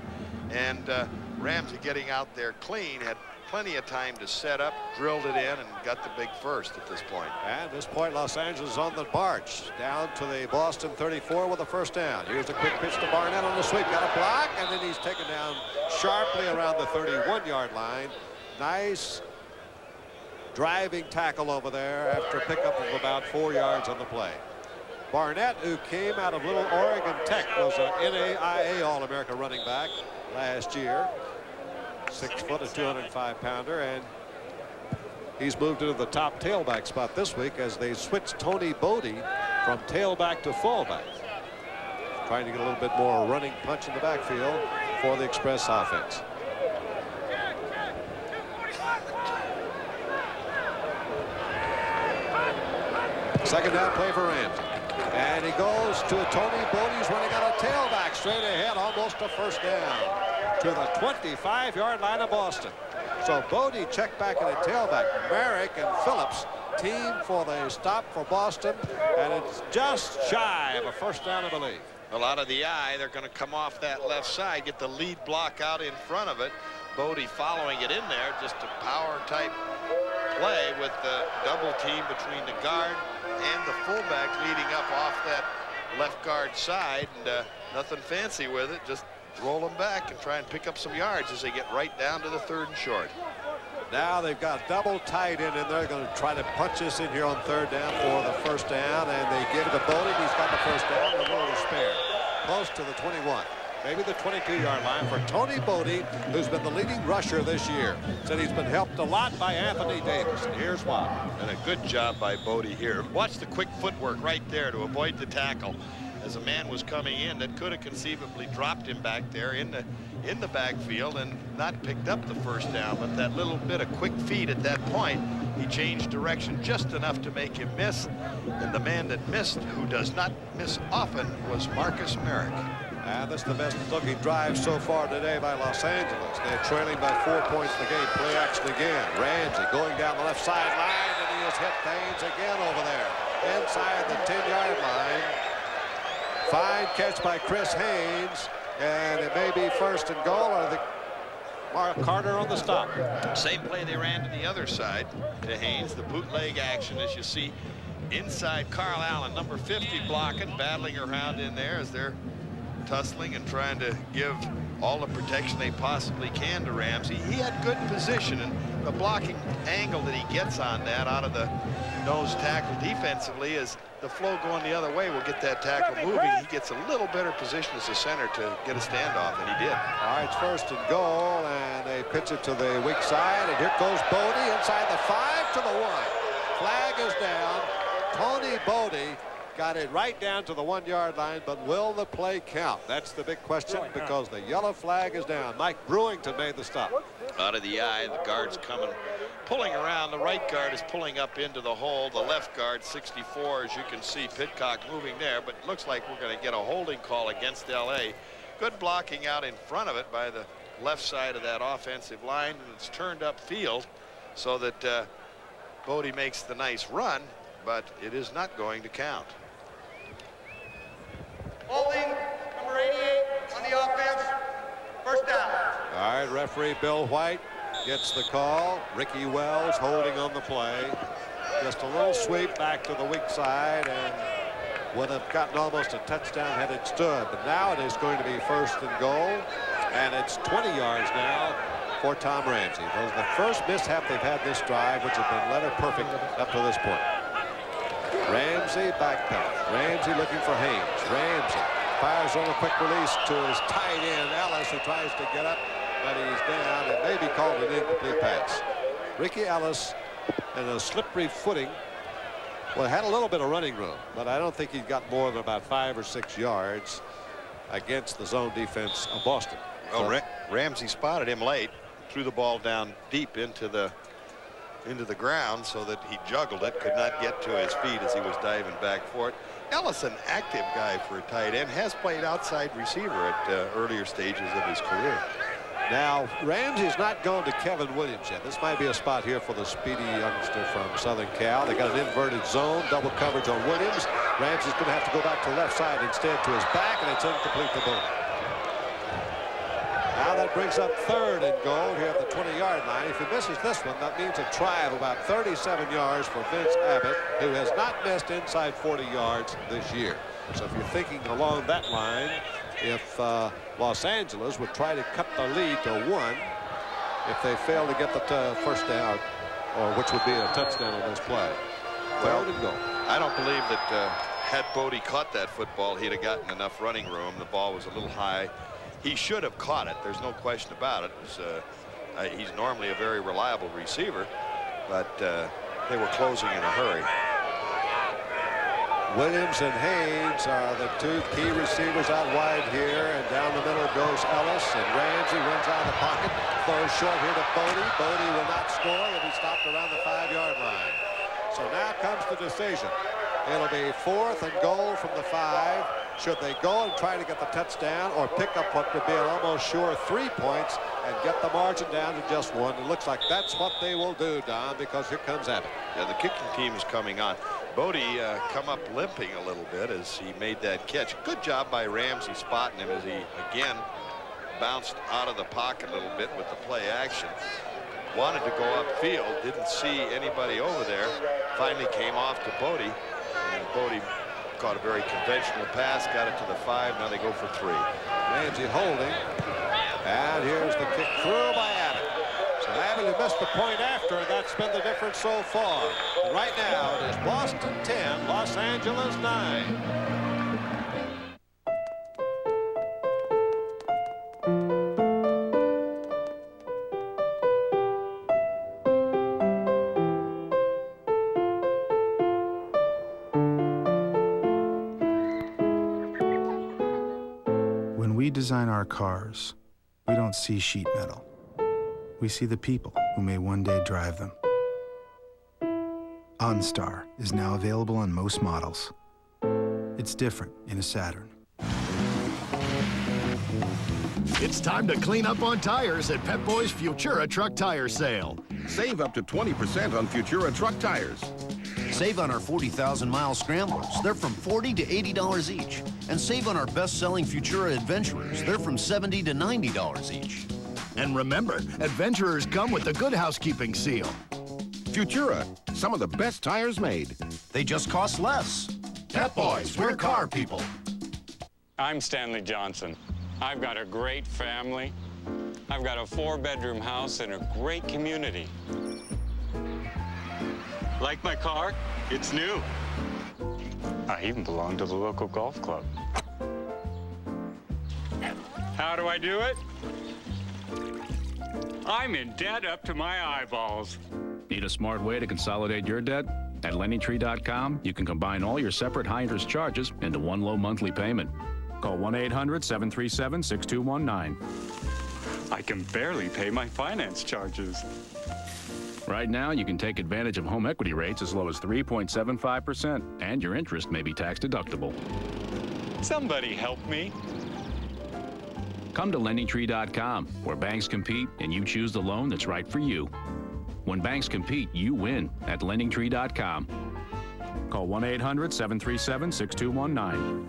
and Ramsey getting out there clean, had plenty of time to set up, drilled it in, and got the big first at this point. And at this point, Los Angeles on the march down to the Boston 34 with a first down. Here's a quick pitch to Barnett on the sweep, got a block, and then he's taken down sharply around the 31-yard line. Nice driving tackle over there after a pickup of about 4 yards on the play. Barnett, who came out of Little Oregon Tech, was an NAIA All-America running back last year. 6 foot, a 205-pounder, and he's moved into the top tailback spot this week as they switched Tony Bodie from tailback to fullback, trying to get a little bit more running punch in the backfield for the Express offense. Second down play for Ramsey. And he goes to Tony Bodie. He's running out of tailback straight ahead, almost a first down to the 25-yard line of Boston. So Bodie checked back in a tailback. Merrick and Phillips team for the stop for Boston, and it's just shy of a first down, I believe. A lot of the eye, they're going to come off that left side, get the lead block out in front of it. Bodie following it in there, just a power type play with the double team between the guard and the fullback leading up off that left guard side, and nothing fancy with it. Just roll them back and try and pick up some yards as they get right down to the 3rd and short. Now they've got double tight end in there. Going to try to punch this in here on 3rd down for the 1st down, and they give it to Bodie. He's got the 1st down. A little to spare. Close to the 21. Maybe the 22-yard line for Tony Bodie, who's been the leading rusher this year. Said he's been helped a lot by Anthony Davis, and here's why. And a good job by Bodie here. Watch the quick footwork right there to avoid the tackle, as a man was coming in that could have conceivably dropped him back there in the backfield and not picked up the 1st down. But that little bit of quick feed at that point, he changed direction just enough to make him miss. And the man that missed, who does not miss often, was Marcus Merrick. And this is the best looking drive so far today by Los Angeles. They're trailing by 4 points in the game. Play action again. Ramsey going down the left sideline, and he has hit Thames again over there inside the 10-yard line. Fine catch by Chris Haynes, and it may be 1st and goal, or the Mark Carter on the stop. Same play they ran to the other side to Haynes. The bootleg action, as you see inside. Carl Allen, number 50, blocking, battling around in there as they're tussling and trying to give all the protection they possibly can to Ramsey. He had good position, and the blocking angle that he gets on that out of the nose tackle defensively is the flow going the other way will get that tackle moving. He gets a little better position as a center to get a standoff, and he did. All right, it's 1st and goal, and they pitch it to the weak side, and here goes Bodie inside the 5 to the 1. Flag is down. Tony Bodie got it right down to the 1-yard line, but will the play count? That's the big question, because the yellow flag is down. Mike Brewington made the stop. Out of the eye, the guard's coming, pulling around. The right guard is pulling up into the hole. The left guard, 64, as you can see, Pitcock moving there, but it looks like we're going to get a holding call against LA. Good blocking out in front of it by the left side of that offensive line, and it's turned up field so that Bodie makes the nice run, but it is not going to count. Holding, number 88 on the offense, 1st down. All right, referee Bill White gets the call. Ricky Wells holding on the play. Just a little sweep back to the weak side, and would have gotten almost a touchdown had it stood. But now it is going to be 1st and goal, and it's 20 yards now for Tom Ramsey. That was the first mishap they've had this drive, which has been letter perfect up to this point. Ramsey backpedals. Ramsey looking for Haynes. Ramsey fires on a quick release to his tight end Ellis, who tries to get up, but he's down. It may be called an incomplete pass. Ricky Ellis in a slippery footing. Well, had a little bit of running room, but I don't think he got more than about 5 or 6 yards against the zone defense of Boston. Well, Ramsey spotted him late, threw the ball down deep into the ground so that he juggled it, could not get to his feet as he was diving back for it. Ellis, an active guy for a tight end, has played outside receiver at earlier stages of his career. Now, Ramsey's not gone to Kevin Williams yet. This might be a spot here for the speedy youngster from Southern Cal. They got an inverted zone, double coverage on Williams. Ramsey's going to have to go back to the left side instead to his back, and it's incomplete to Bodie. Now that brings up 3rd and goal here at the 20-yard line. If he misses this one, that means a try of about 37 yards for Vince Abbott, who has not missed inside 40 yards this year. So if you're thinking along that line, if Los Angeles would try to cut the lead to 1, if they fail to get the 1st down, or which would be a touchdown on this play. 3rd and goal. I don't believe that had Bodie caught that football, he'd have gotten enough running room. The ball was a little high. He should have caught it. There's no question about it. He's normally a very reliable receiver, but they were closing in a hurry. Williams and Haynes are the 2 key receivers out wide here, and down the middle goes Ellis, and Ramsey runs out of the pocket, throws short here to Bodie. Bodie will not score. He'll be stopped around the 5-yard line. So now comes the decision. It'll be 4th and goal from the 5. Should they go and try to get the touchdown, or pick up what would be an almost sure 3 points and get the margin down to just 1? It looks like that's what they will do, Don, because here comes Abbott. Yeah, the kicking team is coming on. Bodie come up limping a little bit as he made that catch. Good job by Ramsey spotting him as he again bounced out of the pocket a little bit with the play action. Wanted to go upfield, didn't see anybody over there. Finally came off to Bodie, and Bodie caught a very conventional pass, got it to the 5. Now they go for 3. Ramsey holding. And here's the kick through by Abbott. So Abbott who missed the point after, and that's been the difference so far. Right now it is Boston 10, Los Angeles 9. When we design our cars, we don't see sheet metal. We see the people who may one day drive them. OnStar is now available on most models. It's different in a Saturn. It's time to clean up on tires at Pep Boys' Futura Truck Tire Sale. Save up to 20% on Futura truck tires. Save on our 40,000-mile Scramblers. They're from $40 to $80 each. And save on our best-selling Futura Adventurers. They're from $70 to $90 each. And remember, Adventurers come with the Good Housekeeping seal. Futura, some of the best tires made. They just cost less. Pep Boys, we're car people. I'm Stanley Johnson. I've got a great family. I've got a 4-bedroom house in a great community. Like my car? It's new. I even belong to the local golf club. How do I do it? I'm in debt up to my eyeballs. Need a smart way to consolidate your debt? At LendingTree.com, you can combine all your separate high-interest charges into one low monthly payment. Call 1-800-737-6219. I can barely pay my finance charges. Right now, you can take advantage of home equity rates as low as 3.75%, and your interest may be tax deductible. Somebody help me. Come to LendingTree.com, where banks compete and you choose the loan that's right for you. When banks compete, you win at LendingTree.com. Call 1-800-737-6219.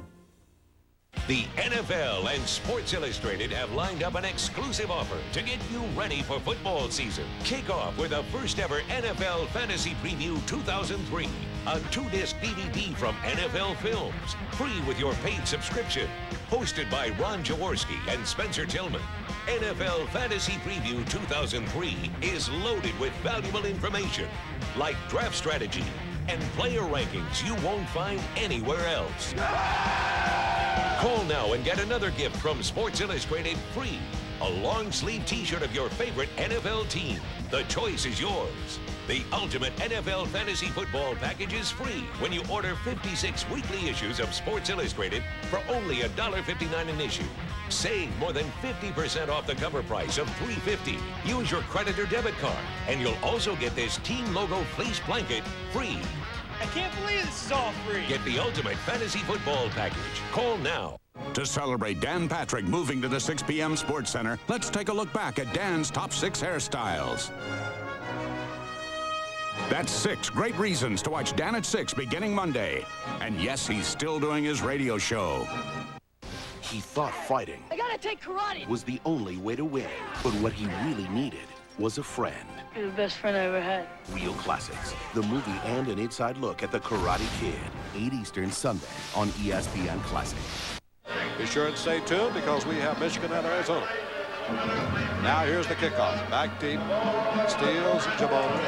The NFL and Sports Illustrated have lined up an exclusive offer to get you ready for football season. Kick off with the first ever NFL Fantasy Preview 2003, a 2-disc DVD from NFL Films, free with your paid subscription. Hosted by Ron Jaworski and Spencer Tillman, NFL Fantasy Preview 2003 is loaded with valuable information like draft strategy and player rankings you won't find anywhere else. Call now and get another gift from Sports Illustrated free. A long-sleeve t-shirt of your favorite NFL team. The choice is yours. The ultimate NFL fantasy football package is free when you order 56 weekly issues of Sports Illustrated for only $1.59 an issue. Save more than 50% off the cover price of $3.50. Use your credit or debit card, and you'll also get this team logo fleece blanket free. I can't believe this is all free. Get the ultimate fantasy football package. Call now. To celebrate Dan Patrick moving to the 6 p.m. Sports Center, let's take a look back at Dan's top 6 hairstyles. That's 6 great reasons to watch Dan at 6 beginning Monday. And yes, he's still doing his radio show. He thought fighting I gotta take karate. was the only way to win. But what he really needed was a friend. You're the best friend I ever had. Real Classics, the movie and an inside look at the Karate Kid, 8 Eastern Sunday on ESPN Classic. Be sure and stay tuned because we have Michigan and Arizona. Now here's the kickoff. Back deep. Steals Jamona.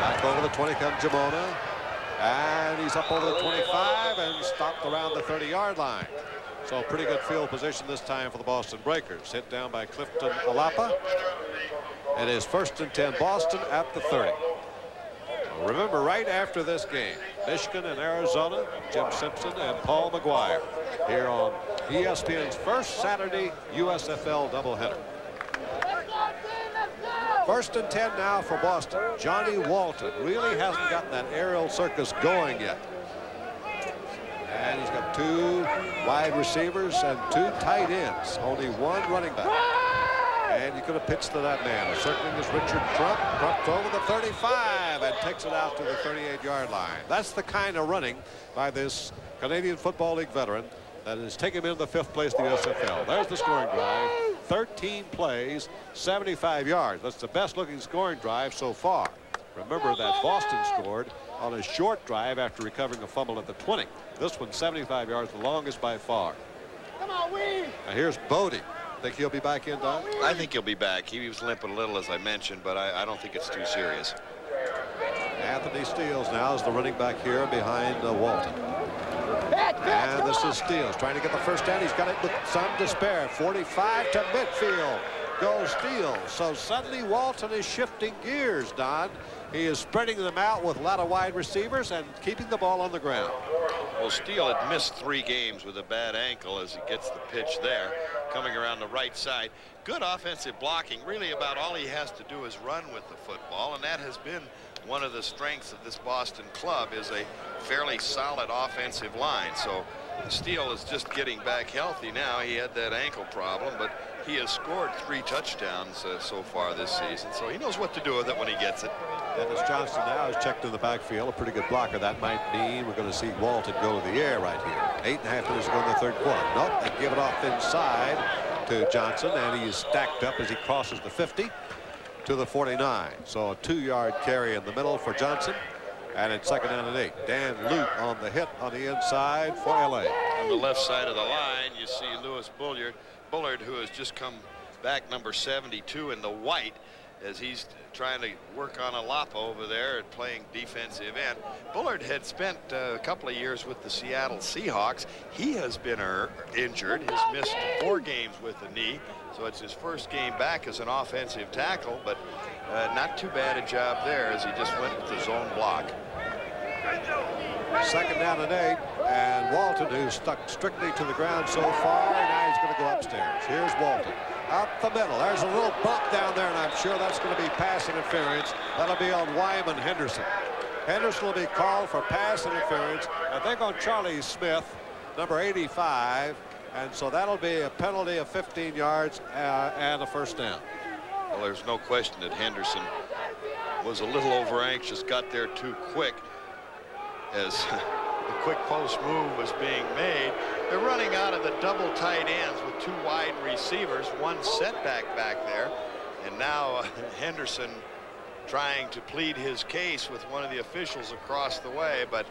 Back over the 20 comes Jamona. And he's up over the 25 and stopped around the 30-yard line. So pretty good field position this time for the Boston Breakers. Hit down by Clifton Alapa. It is 1st and 10 Boston at the 30. Remember, right after this game, Michigan and Arizona, Jim Simpson and Paul McGuire here on ESPN's first Saturday USFL doubleheader. 1st and 10 now for Boston. Johnny Walton really hasn't gotten that aerial circus going yet. And he's got 2 wide receivers and 2 tight ends. Only 1 running back. And you could have pitched to that man. Circling is Richard Crump. Crump's over the 35 and takes it out to the 38-yard line. That's the kind of running by this Canadian Football League veteran that has taken him into the 5th place in the USFL. There's the scoring drive. 13 plays, 75 yards. That's the best-looking scoring drive so far. Remember that Boston scored on a short drive after recovering a fumble at the 20. This one 75 yards, the longest by far. Come on, Wee! Now here's Bodie. Think he'll be back in, Don? I think he'll be back. He was limping a little, as I mentioned, but I don't think it's too serious. Anthony Steele now is the running back here behind Walton. And this is Steele trying to get the first down. He's got it with some despair. 45 to midfield goes Steele. So suddenly Walton is shifting gears, Don. He is spreading them out with a lot of wide receivers and keeping the ball on the ground. Well, Steele had missed 3 games with a bad ankle as he gets the pitch there, coming around the right side. Good offensive blocking. Really about all he has to do is run with the football, and that has been one of the strengths of this Boston club, is a fairly solid offensive line. So Steele is just getting back healthy now. He had that ankle problem, but he has scored 3 touchdowns so far this season, so he knows what to do with it when he gets it. Dennis Johnson now is checked in the backfield, a pretty good blocker. That might mean we're going to see Walton go to the air right here. 8.5 minutes to go in the third quarter. Nope, they give it off inside to Johnson, and he is stacked up as he crosses the 50 to the 49. So a 2-yard carry in the middle for Johnson, and it's 2nd down and 8. Dan Lute on the hit on the inside for LA. On the left side of the line, you see Lewis Bullard, who has just come back, number 72 in the white, as he's trying to work on Alapa over there and playing defensive end. Bullard had spent a couple of years with the Seattle Seahawks. He has been injured. He's missed 4 games with the knee, so it's his first game back as an offensive tackle, but not too bad a job there as he just went with the zone block. 2nd down and 8, and Walton, who's stuck strictly to the ground so far, now he's going to go upstairs. Here's Walton. Up the middle. There's a little bump down there, and I'm sure that's going to be pass interference. That'll be on Wyman Henderson. Henderson will be called for pass interference, I think, on Charlie Smith, number 85, and so that'll be a penalty of 15 yards and a first down. Well, there's no question that Henderson was a little over anxious, got there too quick as the quick post move was being made. They're running out of the double tight ends with 2 wide receivers, 1 setback back there, and now Henderson trying to plead his case with one of the officials across the way, but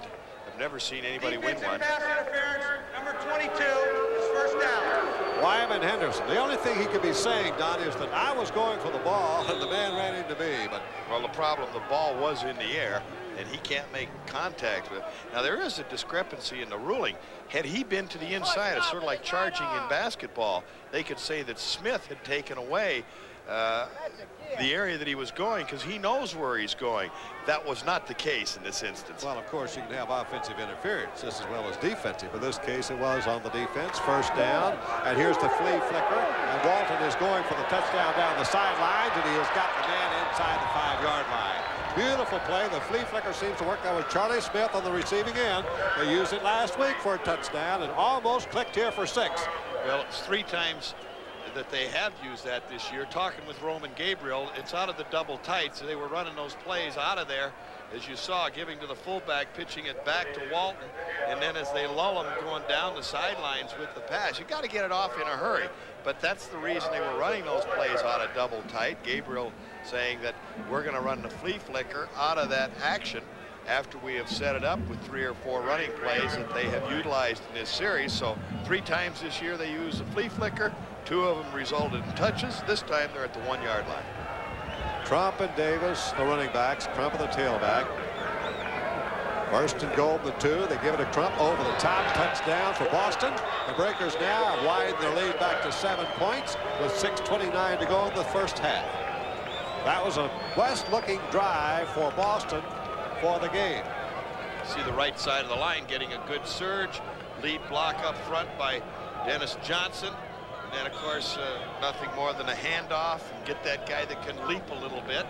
I've never seen anybody win one. Pass interference, number 22 is first down. Wyman Henderson. The only thing he could be saying, Don, is that I was going for the ball and the man ran into me. But well, the problem, the ball was in the air and he can't make contact with it. Now there is a discrepancy in the ruling. Had he been to the inside, it's sort of like charging in basketball. They could say that Smith had taken away the area that he was going because he knows where he's going. That was not the case in this instance. Well, of course, you can have offensive interference just as well as defensive. In this case, it was on the defense. First down, and here's the flea flicker. And Walton is going for the touchdown down the sidelines, and he has got the man inside the 5-yard line. Beautiful play. The flea flicker seems to work. That was Charlie Smith on the receiving end. They used it last week for a touchdown and almost clicked here for 6. Well, it's 3 times that they have used that this year. Talking with Roman Gabriel, it's out of the double tight, so they were running those plays out of there, as you saw, giving to the fullback, pitching it back to Walton, and then as they lull him going down the sidelines with the pass. You got to get it off in a hurry, but that's the reason they were running those plays out of double tight. Gabriel saying that we're going to run the flea flicker out of that action after we have set it up with 3 or 4 running plays that they have utilized in this series. So 3 times this year they used the flea flicker. 2 of them resulted in touches. This time they're at the 1-yard line. Trump and Davis, the running backs. Trump and the tailback. First and goal, the 2. They give it to Trump over the top. Touchdown for Boston. The Breakers now have widened their lead back to 7 points with 6:29 to go in the first half. That was a west-looking drive for Boston for the game. See the right side of the line getting a good surge. Lead block up front by Dennis Johnson. And then, of course, nothing more than a handoff and get that guy that can leap a little bit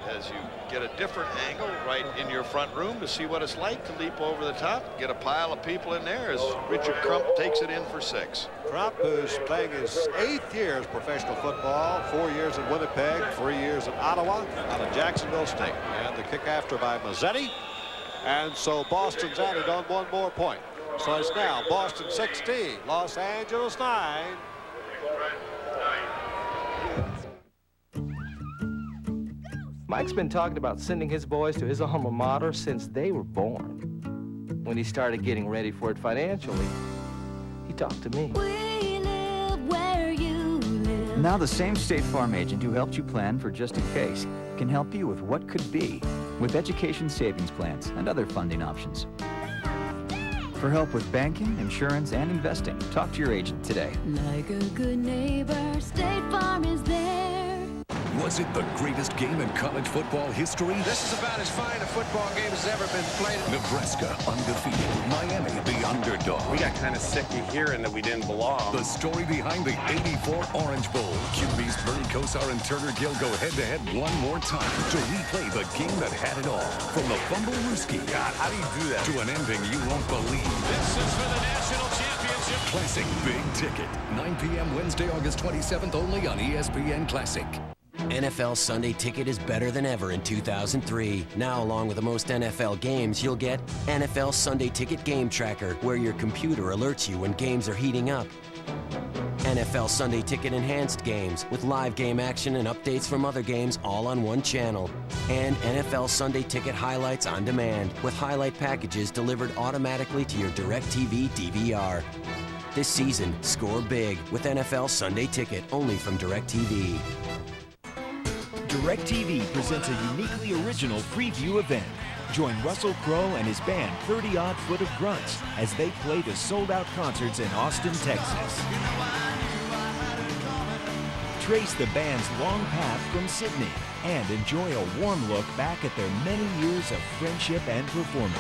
as you get a different angle right in your front room to see what it's like to leap over the top. Get a pile of people in there as Richard Crump takes it in for 6. Crump, who's playing his 8th year of professional football, 4 years in Winnipeg, 3 years in Ottawa, out of Jacksonville State. And the kick after by Mazzetti. And so Boston's added on 1 more point. So it's now Boston 16, Los Angeles 9. Mike's been talking about sending his boys to his alma mater since they were born. When he started getting ready for it financially, he talked to me. We live where you live. Now the same State Farm agent who helped you plan for just in case can help you with what could be with education savings plans and other funding options. For help with banking, insurance, and investing, talk to your agent today. Like a good neighbor, State Farm is there. Was it the greatest game in college football history? This is about as fine a football game as ever been played. Nebraska undefeated. Miami the underdog. We got kind of sick of hearing that we didn't belong. The story behind the '84 Orange Bowl. QBs Bernie Kosar and Turner Gill go head-to-head one more time to replay the game that had it all. From the Fumble-Rooski. God, how do you do that? To an ending you won't believe. This is for the national championship. Classic Big Ticket. 9 p.m. Wednesday, August 27th, only on ESPN Classic. NFL Sunday Ticket is better than ever in 2003. Now, along with the most NFL games, you'll get NFL Sunday Ticket Game Tracker, where your computer alerts you when games are heating up. NFL Sunday Ticket Enhanced Games, with live game action and updates from other games all on one channel. And NFL Sunday Ticket Highlights on Demand, with highlight packages delivered automatically to your DirecTV DVR. This season, score big with NFL Sunday Ticket, only from DirecTV. DirecTV presents a uniquely original preview event. Join Russell Crowe and his band 30-Odd Foot of Grunts as they play the sold-out concerts in Austin, Texas. Trace the band's long path from Sydney and enjoy a warm look back at their many years of friendship and performance.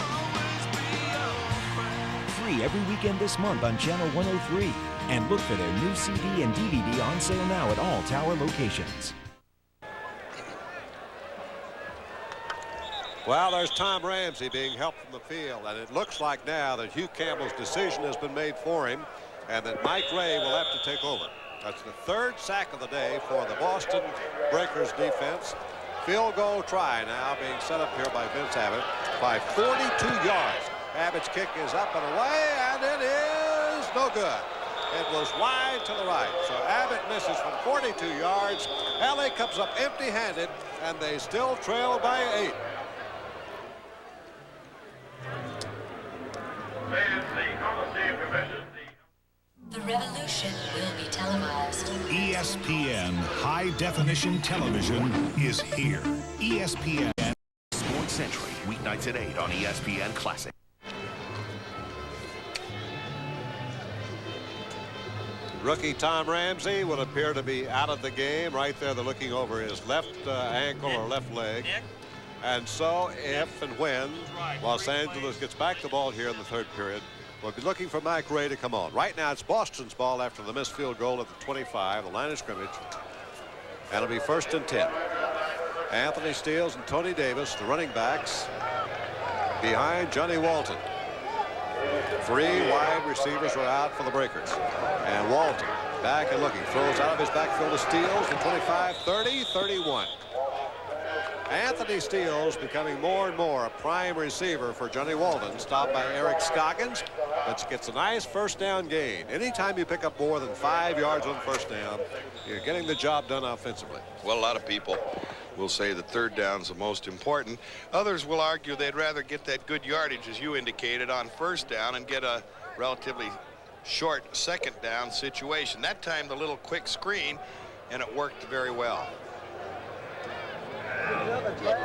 Free every weekend this month on Channel 103. And look for their new CD and DVD on sale now at all Tower locations. Well, there's Tom Ramsey being helped from the field, and it looks like now that Hugh Campbell's decision has been made for him and that Mike Ray will have to take over. That's the third sack of the day for the Boston Breakers defense. Field goal try now being set up here by Vince Abbott by 42 yards. Abbott's kick is up and away, and it is no good. It was wide to the right, so Abbott misses from 42 yards. LA comes up empty-handed, and they still trail by 8. The revolution will be televised. ESPN High Definition Television is here. ESPN Sports Century, weeknights at 8 on ESPN Classic. Rookie Tom Ramsey would appear to be out of the game. Right there, they're looking over his left ankle or left leg. And so if and when Los Angeles gets back the ball here in the third period, we'll be looking for Mike Ray to come on. Right now, it's Boston's ball after the missed field goal at the 25, the line of scrimmage. And it'll be 1st and 10. Anthony Steele and Tony Davis, the running backs, behind Johnny Walton. 3 wide receivers are out for the Breakers. And Walton back and looking, throws out of his backfield to Steele, the 25, 30, 31. Anthony Steele's becoming more and more a prime receiver for Johnny Walton, stopped by Eric Scoggins, but gets a nice first down gain. Anytime you pick up more than 5 yards on first down, you're getting the job done offensively. Well, a lot of people will say that third down's the most important. Others will argue they'd rather get that good yardage, as you indicated, on first down and get a relatively short second down situation. That time, the little quick screen, and it worked very well.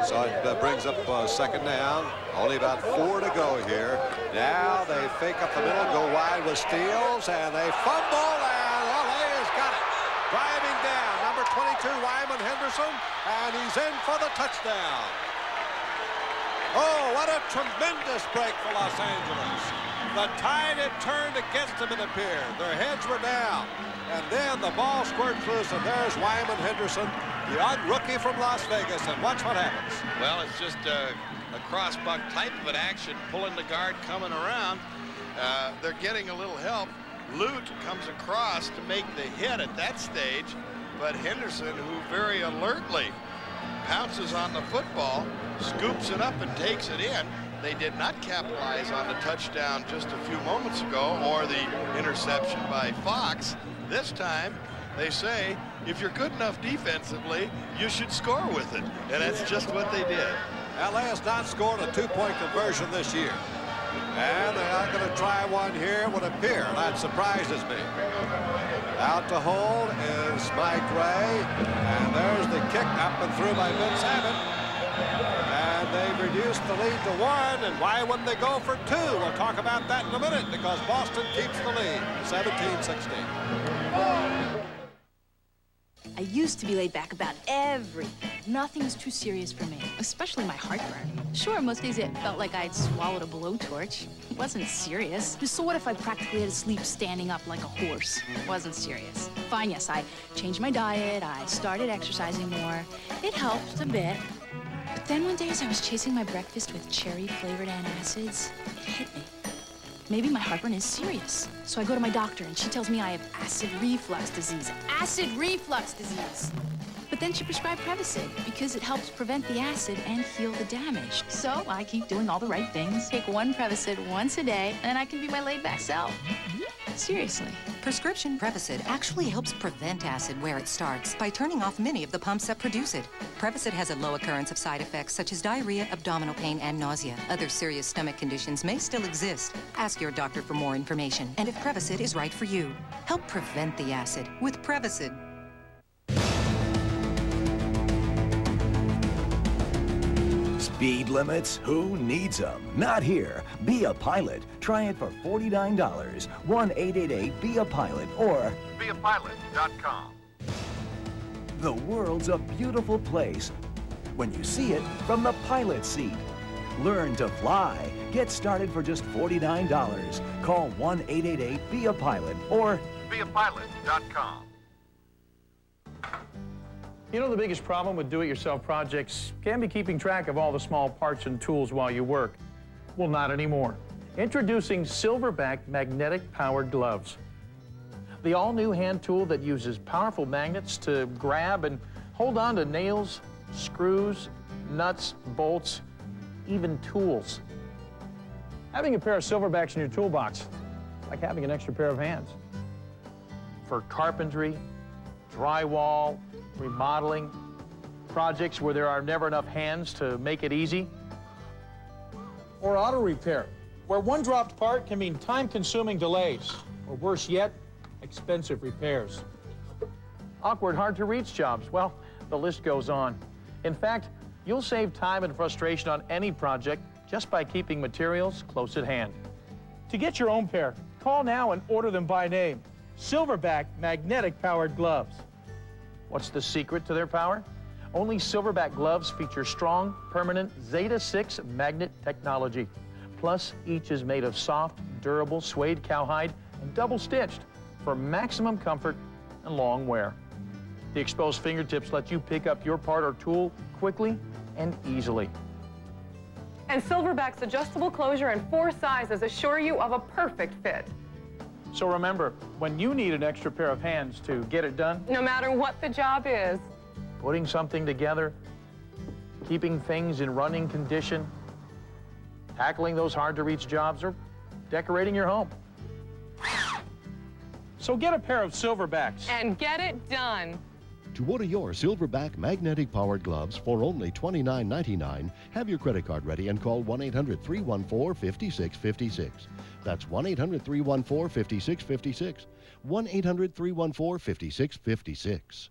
So it brings up second down. Only about 4 to go here. Now they fake up the middle, go wide with Steele, and they fumble, and LA has got it. Driving down, number 22, Wyman Henderson, and he's in for the touchdown. Oh, what a tremendous break for Los Angeles. The tide had turned against them, it appeared. Their heads were down. And then the ball squirts loose, and there's Wyman Henderson, the young rookie from Las Vegas, and watch what happens. Well, it's just a cross-buck type of an action, pulling the guard, coming around. They're getting a little help. Lute comes across to make the hit at that stage, but Henderson, who very alertly pounces on the football, scoops it up and takes it in. They did not capitalize on the touchdown just a few moments ago or the interception by Fox. This time, They say if you're good enough defensively, you should score with it. And that's just what they did. LA has not scored a two-point conversion this year. And they are going to try one here, it would appear. That surprises me. Out to hold is Mike Ray. And there's the kick up and through by Vince Hammond. And they've reduced the lead to 1. And why wouldn't they go for 2? We'll talk about that in a minute because Boston keeps the lead, 17-16. I used to be laid back about everything. Nothing was too serious for me, especially my heartburn. Sure, most days it felt like I'd swallowed a blowtorch. It wasn't serious. So what if I practically had to sleep standing up like a horse? It wasn't serious. Fine, yes, I changed my diet. I started exercising more. It helped a bit. But then one day as I was chasing my breakfast with cherry-flavored antacids, it hit me. Maybe my heartburn is serious. So I go to my doctor and she tells me I have acid reflux disease. Acid reflux disease! But then she prescribed Prevacid because it helps prevent the acid and heal the damage. So I keep doing all the right things. Take one Prevacid once a day and I can be my laid-back self. Seriously. Prescription Prevacid actually helps prevent acid where it starts by turning off many of the pumps that produce it. Prevacid has a low occurrence of side effects such as diarrhea, abdominal pain, and nausea. Other serious stomach conditions may still exist. Ask your doctor for more information and if Prevacid is right for you. Help prevent the acid with Prevacid. Speed limits? Who needs them? Not here. Be a Pilot. Try it for $49. 1-888-BE-A-PILOT or BeAPilot.com. the world's a beautiful place when you see it from the pilot seat. Learn to fly. Get started for just $49. Call 1-888-BE-A-PILOT or BeAPilot.com. You know, the biggest problem with do-it-yourself projects can be keeping track of all the small parts and tools while you work. Well, not anymore. Introducing Silverback magnetic-powered gloves. The all-new hand tool that uses powerful magnets to grab and hold on to nails, screws, nuts, bolts, even tools. Having a pair of Silverbacks in your toolbox is like having an extra pair of hands. For carpentry, drywall, remodeling, projects where there are never enough hands to make it easy, or auto repair, where one dropped part can mean time-consuming delays, or worse yet, expensive repairs. Awkward, hard-to-reach jobs, well, the list goes on. In fact, you'll save time and frustration on any project just by keeping materials close at hand. To get your own pair, call now and order them by name. Silverback magnetic-powered gloves. What's the secret to their power? Only Silverback gloves feature strong, permanent Zeta-6 magnet technology. Plus, each is made of soft, durable suede cowhide and double-stitched for maximum comfort and long wear. The exposed fingertips let you pick up your part or tool quickly and easily. And Silverback's adjustable closure and 4 sizes assure you of a perfect fit. So remember, when you need an extra pair of hands to get it done, No matter what the job is, putting something together, keeping things in running condition, tackling those hard-to-reach jobs, or decorating your home. So get a pair of Silverbacks. and get it done. To order your Silverback magnetic-powered gloves for only $29.99, have your credit card ready and call 1-800-314-5656. That's 1-800-314-5656. 1-800-314-5656.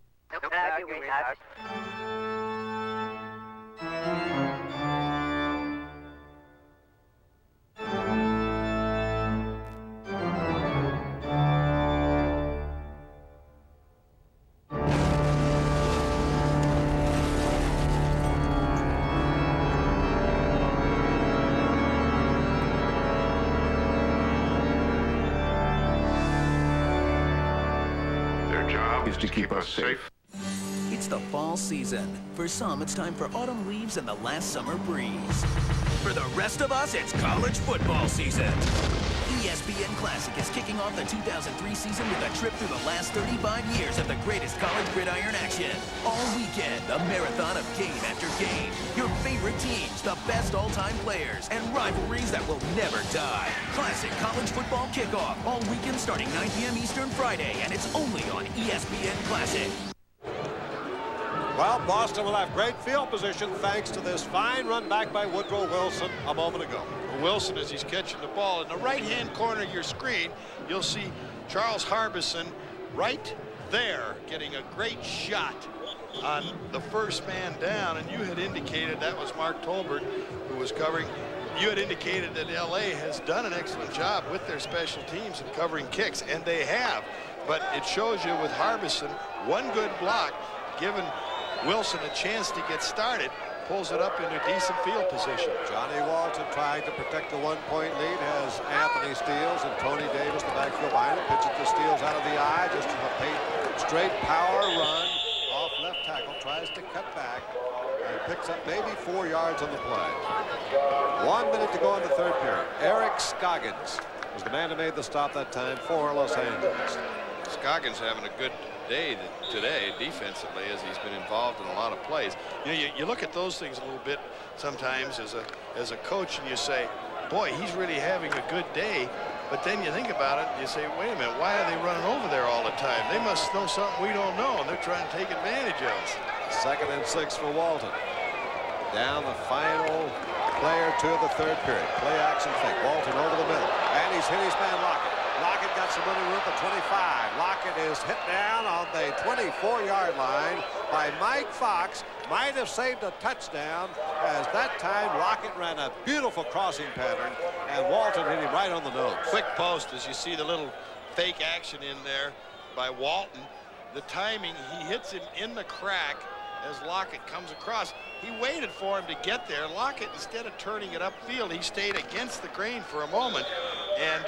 Is to keep us safe. It's the fall season. For some, it's time for autumn leaves and the last summer breeze. For the rest of us, it's college football season. ESPN ESPN Classic is kicking off the 2003 season with a trip through the last 35 years of the greatest college gridiron action. All weekend, a marathon of game after game. Your favorite teams, the best all-time players, and rivalries that will never die. Classic College Football Kickoff, all weekend starting 9 p.m. Eastern Friday, and it's only on ESPN Classic. Well, Boston will have great field position thanks to this fine run back by Woodrow Wilson a moment ago. Wilson, as he's catching the ball, in the right-hand corner of your screen, you'll see Charles Harbison right there getting a great shot on the first man down, and you had indicated that was Mark Tolbert who was covering. You had indicated that LA has done an excellent job with their special teams in covering kicks, and they have, but it shows you with Harbison, one good block, given Wilson a chance to get started, pulls it up into decent field position. Johnny Walton trying to protect the one-point lead has Anthony Steele and Tony Davis, the backfield behind him, pitches to Steele out of the eye, just a straight power run off left tackle, tries to cut back, and picks up maybe 4 yards on the play. 1 minute to go in the third period. Eric Scoggins was the man who made the stop that time for Los Angeles. Scoggins having a good day today defensively, as he's been involved in a lot of plays. You know, you look at those things a little bit sometimes as a coach, and you say, boy, he's really having a good day. But then you think about it, and you say, wait a minute, why are they running over there all the time? They must know something we don't know, and they're trying to take advantage of us. 2nd and 6 for Walton. Down the final play or two of the third period. Play action fake. Walton over the middle, and he's hit his man Lockett. Lockett got some running room at the 25. Lockett is hit down on the 24-yard line by Mike Fox. Might have saved a touchdown, as that time Lockett ran a beautiful crossing pattern, and Walton hit him right on the nose. Quick post, as you see the little fake action in there by Walton. The timing, he hits him in the crack as Lockett comes across. He waited for him to get there. Lockett, instead of turning it upfield, he stayed against the grain for a moment, and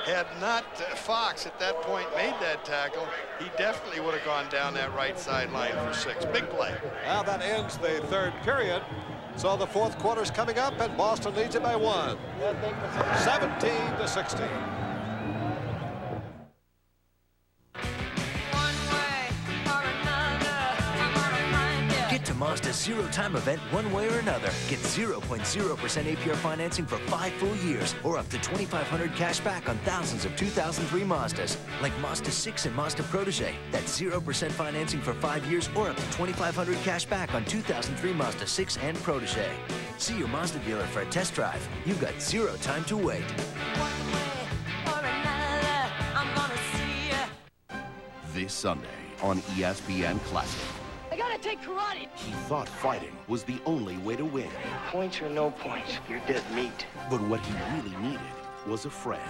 had not Fox at that point made that tackle, he definitely would have gone down that right sideline for 6. Big play. Now that ends the third period. So the fourth quarter's coming up, and Boston leads it by 1. 17-16. Get to Mazda's zero-time event one way or another. Get 0.0% APR financing for 5 full years, or up to $2,500 cash back on thousands of 2003 Mazdas, like Mazda 6 and Mazda Protege. That's 0% financing for 5 years, or up to $2,500 cash back on 2003 Mazda 6 and Protege. See your Mazda dealer for a test drive. You've got zero time to wait. This Sunday on ESPN Classic. I gotta take karate. He thought fighting was the only way to win. Points or no points, you're dead meat. But what he really needed was a friend.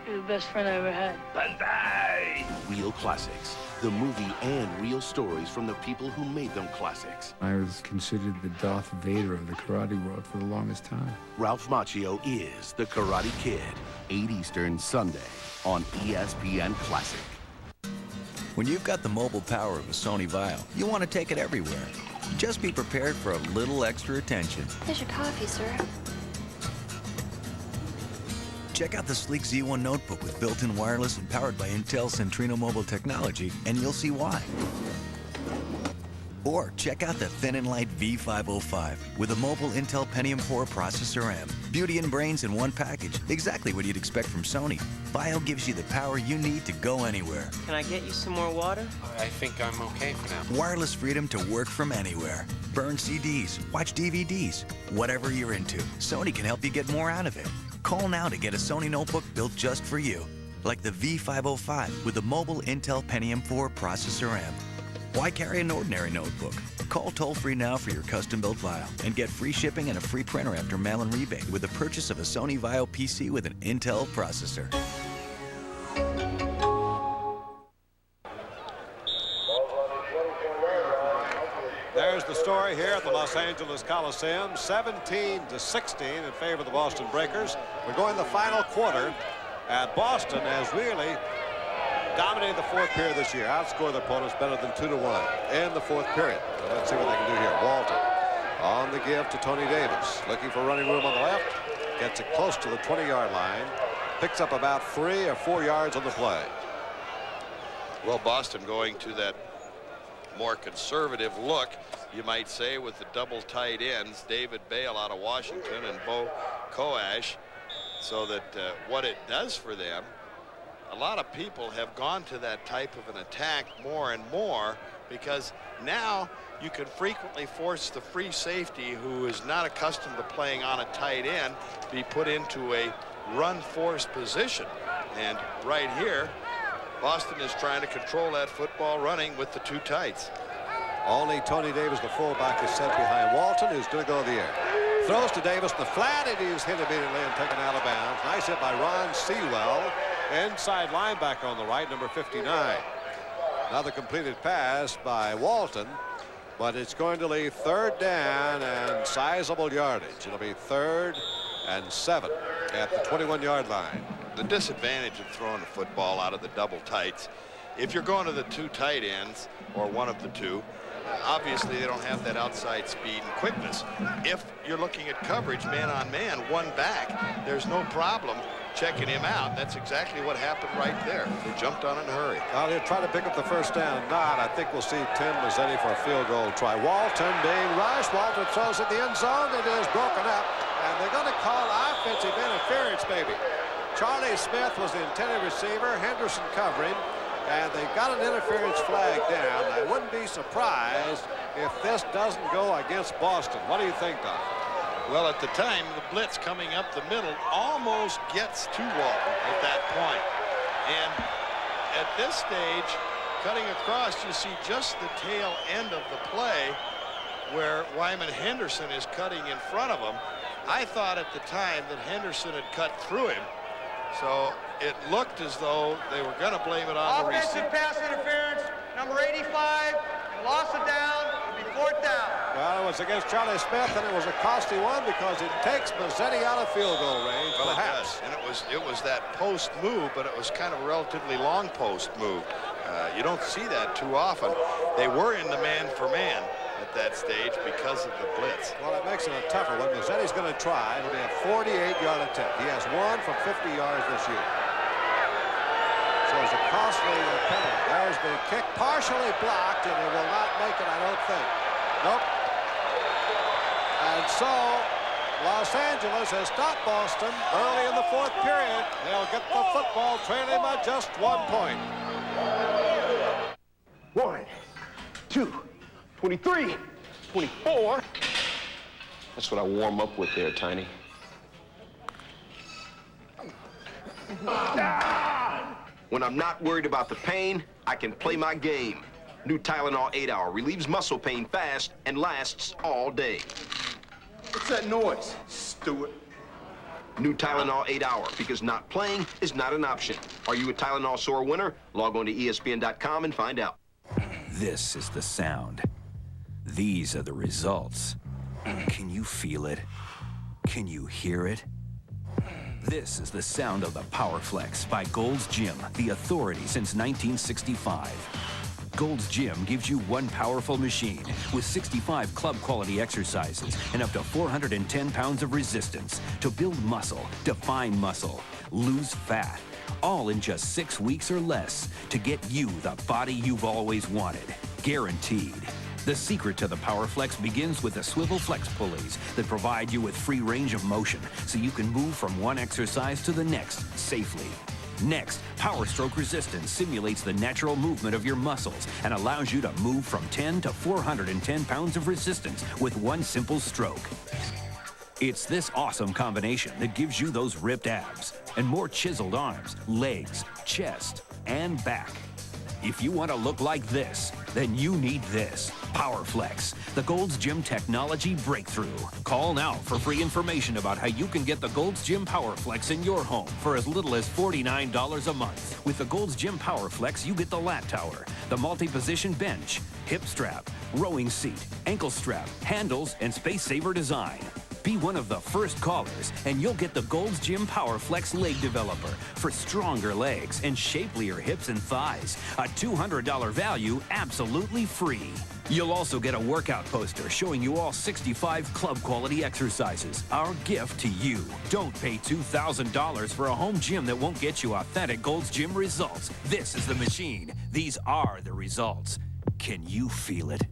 You're the best friend I ever had. Bandai! Real classics. The movie and real stories from the people who made them classics. I was considered the Darth Vader of the karate world for the longest time. Ralph Macchio is the Karate Kid. 8 Eastern Sunday on ESPN Classic. When you've got the mobile power of a Sony Vaio, you want to take it everywhere. Just be prepared for a little extra attention. Here's your coffee, sir. Check out the sleek Z1 notebook with built-in wireless and powered by Intel Centrino mobile technology, and you'll see why. Or check out the thin and light V505 with a mobile Intel Pentium 4 processor RAM. Beauty and brains in one package. Exactly what you'd expect from Sony. Vaio gives you the power you need to go anywhere. Can I get you some more water? I think I'm okay for now. Wireless freedom to work from anywhere. Burn CDs, watch DVDs, whatever you're into. Sony can help you get more out of it. Call now to get a Sony notebook built just for you. Like the V505 with a mobile Intel Pentium 4 processor RAM. Why carry an ordinary notebook? Call toll-free now for your custom-built Vaio and get free shipping and a free printer after mail-in rebate with the purchase of a Sony Vaio PC with an Intel processor. There's the story here at the Los Angeles Coliseum. 17-16 in favor of the Boston Breakers. We're going the final quarter, and Boston has really dominated the fourth period this year. Outscored their opponents better than 2-1 in the fourth period. So let's see what they can do here. Walton on the give to Tony Davis. Looking for running room on the left. Gets it close to the 20-yard line. Picks up about 3 or 4 yards on the play. Well, Boston going to that more conservative look, you might say, with the double tight ends, David Bale out of Washington and Bo Koash, so that what it does for them, a lot of people have gone to that type of an attack more and more, because now you can frequently force the free safety, who is not accustomed to playing on a tight end, be put into a run force position. And right here, Boston is trying to control that football running with the 2 tights. Only Tony Davis, the fullback, is set behind Walton, who's going to go to the air. Throws to Davis in the flat, and he's hit immediately and taken out of bounds. Nice hit by Ron Sewell, inside linebacker on the right, number 59. Another completed pass by Walton, but it's going to leave 3rd down and sizable yardage. It'll be 3rd and 7 at the 21-yard line. The disadvantage of throwing the football out of the double tights, if you're going to the 2 tight ends or one of the 2, obviously they don't have that outside speed and quickness. If you're looking at coverage man on man, 1 back, there's no problem checking him out. That's exactly what happened right there. They jumped on it in a hurry. Well, they'll try to pick up the first down. Not. I think we'll see Tim Mazzetti for a field goal try. Walton being rushed. Walton throws at the end zone. It is broken up, and they're going to call offensive interference, maybe. Charlie Smith was the intended receiver, Henderson covering, and they got an interference flag down. I wouldn't be surprised if this doesn't go against Boston. What do you think, Don? Well, at the time, the blitz coming up the middle almost gets to Walton at that point. And at this stage, cutting across, you see just the tail end of the play where Wyman Henderson is cutting in front of him. I thought at the time that Henderson had cut through him. So it looked as though they were going to blame it on the receiver. Offensive pass interference, number 85, loss of down, it'll be 4th down. Well, it was against Charlie Smith, and it was a costly one because it takes Mazzetti out of field goal range, well, perhaps. It does. And it was that post move, but it was kind of a relatively long post move. You don't see that too often. They were in the man for man at that stage because of the blitz. Well, it makes it a tougher one. Mazzetti's going to try. It'll be a 48-yard attempt. He has 1 from 50 yards this year. So it's a costly penalty. There's the kick, partially blocked, and it will not make it, I don't think. Nope. And so Los Angeles has stopped Boston early in the 4th period. They'll get the football, trailing by just 1 point. 1, 2, 23, 24. That's what I warm up with there, Tiny. When I'm not worried about the pain, I can play my game. New Tylenol 8-Hour relieves muscle pain fast and lasts all day. What's that noise, Stuart? New Tylenol 8-Hour, because not playing is not an option. Are you a Tylenol sore winner? Log on to ESPN.com and find out. This is the sound. These are the results. Can you feel it? Can you hear it? This is the sound of the PowerFlex by Gold's Gym, the authority since 1965. Gold's Gym gives you one powerful machine with 65 club-quality exercises and up to 410 pounds of resistance to build muscle, define muscle, lose fat, all in just 6 weeks or less to get you the body you've always wanted. Guaranteed. The secret to the PowerFlex begins with the swivel flex pulleys that provide you with free range of motion so you can move from one exercise to the next safely. Next, Power Stroke Resistance simulates the natural movement of your muscles and allows you to move from 10 to 410 pounds of resistance with one simple stroke. It's this awesome combination that gives you those ripped abs and more chiseled arms, legs, chest, and back. If you want to look like this, then you need this. PowerFlex, the Gold's Gym technology breakthrough. Call now for free information about how you can get the Gold's Gym PowerFlex in your home for as little as $49 a month. With the Gold's Gym PowerFlex, you get the lat tower, the multi-position bench, hip strap, rowing seat, ankle strap, handles, and space saver design. Be one of the first callers, and you'll get the Gold's Gym PowerFlex Leg Developer for stronger legs and shapelier hips and thighs. A $200 value, absolutely free. You'll also get a workout poster showing you all 65 club-quality exercises. Our gift to you. Don't pay $2,000 for a home gym that won't get you authentic Gold's Gym results. This is the machine. These are the results. Can you feel it?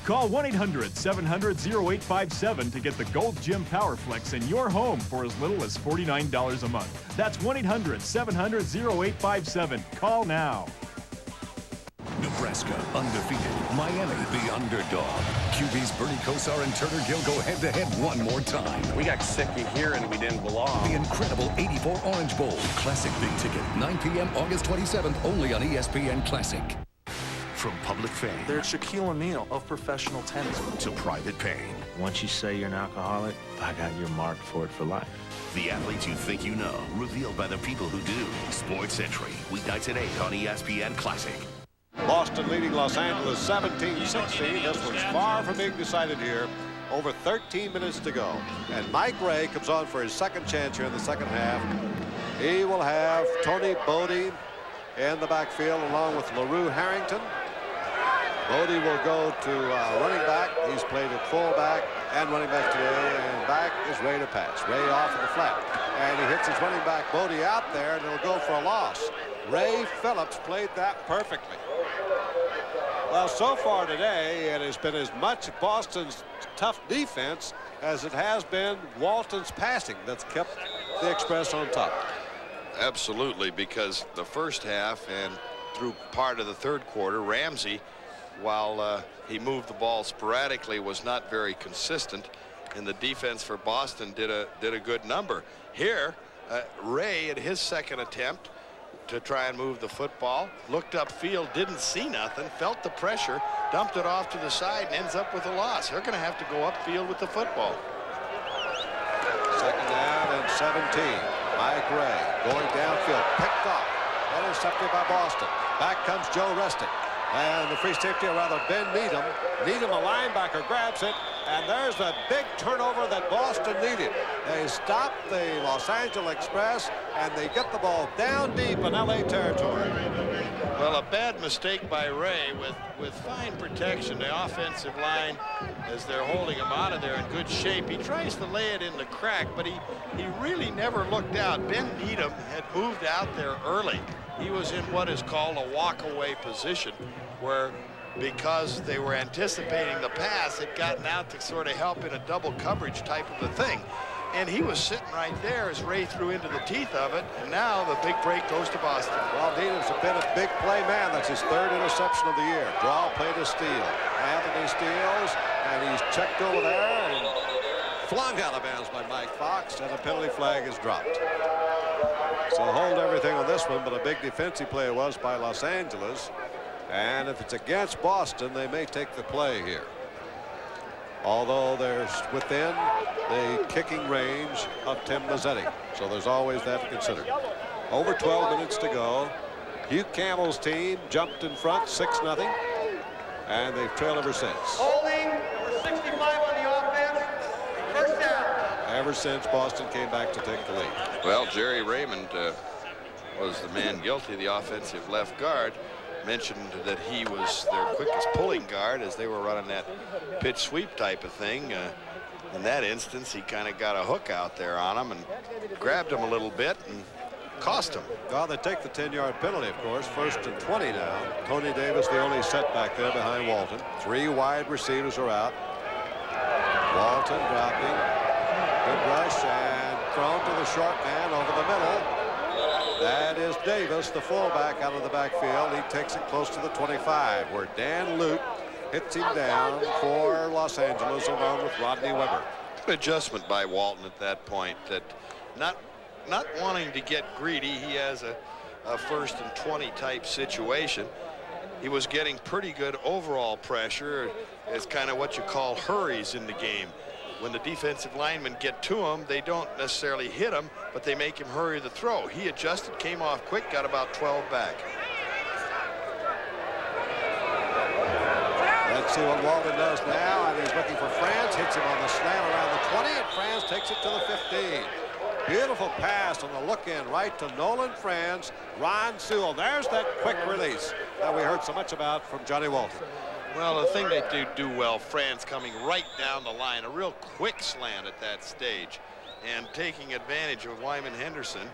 Call 1-800-700-0857 to get the Gold's Gym PowerFlex in your home for as little as $49 a month. That's 1-800-700-0857. Call now. Nebraska undefeated. Miami the underdog. QB's Bernie Kosar and Turner Gill go head-to-head one more time. We got sick of hearing we didn't belong. The incredible 84 Orange Bowl. Classic Big Ticket. 9 p.m. August 27th only on ESPN Classic. From public fame. They're Shaquille O'Neal of professional tennis. To private pain. Once you say you're an alcoholic, I got your mark for it for life. The athletes you think you know, revealed by the people who do. Sports Entry, weeknights at 8 on ESPN Classic. Boston leading Los Angeles 17-16. This one's far from being decided here. Over 13 minutes to go. And Mike Ray comes on for his second chance here in the second half. He will have Tony Bodie in the backfield along with LaRue Harrington. Bodie will go to running back. He's played at fullback and running back today. And back is Ray to pass. Ray off of the flat. And he hits his running back Bodie out there, and he'll go for a loss. Ray Phillips played that perfectly. Well, so far today, it has been as much Boston's tough defense as it has been Walton's passing that's kept the Express on top. Absolutely, because the first half and through part of the third quarter, Ramsey, while he moved the ball sporadically, was not very consistent, and the defense for Boston did a good number. Here, Ray, at his second attempt to try and move the football, looked upfield, didn't see nothing, felt the pressure, dumped it off to the side, and ends up with a loss. They're going to have to go upfield with the football. Second down and 17. Mike Ray going downfield, picked off, intercepted by Boston. Back comes Joe Restic. And the free safety, or rather Ben Needham. Needham, a linebacker, grabs it, and there's the big turnover that Boston needed. They stop the Los Angeles Express, and they get the ball down deep in LA territory. Well, a bad mistake by Ray with fine protection. The offensive line, as they're holding him out of there in good shape, he tries to lay it in the crack, but he really never looked out. Ben Needham had moved out there early. He was in what is called a walk-away position, where because they were anticipating the pass, had gotten out to sort of help in a double coverage type of a thing. And he was sitting right there as Ray threw into the teeth of it, and now the big break goes to Boston. Well, Needham's been a big play man. That's his third interception of the year. Draw play to steal. Anthony steals, and he's checked over there and flung out of bounds by Mike Fox, and a penalty flag is dropped. So hold everything on this one, but a big defensive play was by Los Angeles. And if it's against Boston, they may take the play here. Although they're within the kicking range of Tim Mazzetti. So there's always that to consider. Over 12 minutes to go. Hugh Campbell's team jumped in front 6-0. And they've trailed ever since. Holding number 65 on the offense. First down. Ever since Boston came back to take the lead. Well, Jerry Raymond was the man guilty, the offensive left guard. Mentioned that he was their quickest pulling guard as they were running that pitch sweep type of thing. In that instance, he kind of got a hook out there on him and grabbed him a little bit and cost him. Well, they take the 10-yard penalty, of course. 1st and 20 now. Tony Davis, the only setback there behind Walton. 3 wide receivers are out. Walton dropping. Good rush and thrown to the short man over the middle. That is Davis, the fullback, out of the backfield. He takes it close to the 25, where Dan Lute hits him down for Los Angeles along with Rodney Weber. Good adjustment by Walton at that point. That not wanting to get greedy. He has a 1st and 20 type situation. He was getting pretty good overall pressure as kind of what you call hurries in the game. When the defensive linemen get to him, they don't necessarily hit him, but they make him hurry the throw. He adjusted, came off quick, got about 12 back. That's Let's see what Walden does now, and he's looking for Franz. Hits him on the slant around the 20, and Franz takes it to the 15. Beautiful pass on the look-in right to Nolan Franz. Ron Sewell. There's that quick release that we heard so much about from Johnny Walton. Well, the thing they do well, Franz coming right down the line, a real quick slant at that stage, and taking advantage of Wyman Henderson,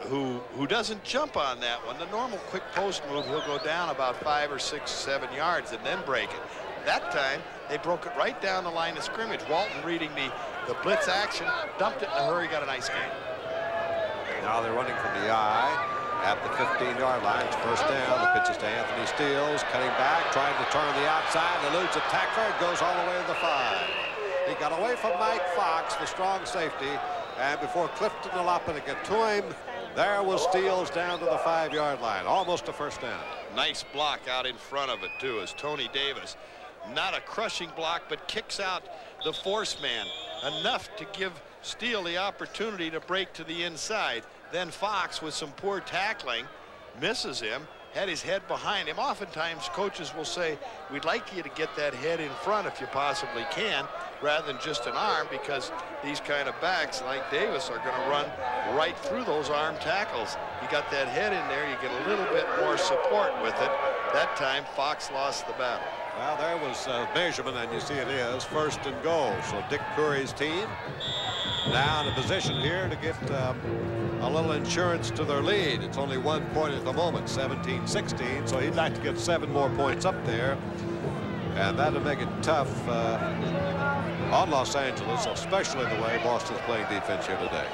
who doesn't jump on that one. The normal quick post move, he'll go down about 5 or 6, 7 yards and then break it. That time, they broke it right down the line of scrimmage. Walton, reading the blitz action, dumped it in a hurry, got a nice gain. Now they're running from the eye at the 15-yard line. It's first down. The pitch is to Anthony Steele, cutting back, trying to turn the outside, eludes a tackler, goes all the way to the 5. He got away from Mike Fox, the strong safety, and before Clifton Jalopin could get to him, there was Steele's down to the 5-yard line, almost a first down. Nice block out in front of it, too, as Tony Davis. Not a crushing block, but kicks out the force man enough to give Steele the opportunity to break to the inside. Then Fox, with some poor tackling, misses him, had his head behind him. Oftentimes, coaches will say, we'd like you to get that head in front if you possibly can, rather than just an arm, because these kind of backs like Davis are going to run right through those arm tackles. You got that head in there, you get a little bit more support with it. That time, Fox lost the battle. Well, there was a measurement, and you see it is first and goal. So Dick Curry's team now in a position here to get a little insurance to their lead. It's only 1 point at the moment, 17-16, so he'd like to get 7 more points up there. And that'll make it tough on Los Angeles, especially the way Boston's playing defense here today.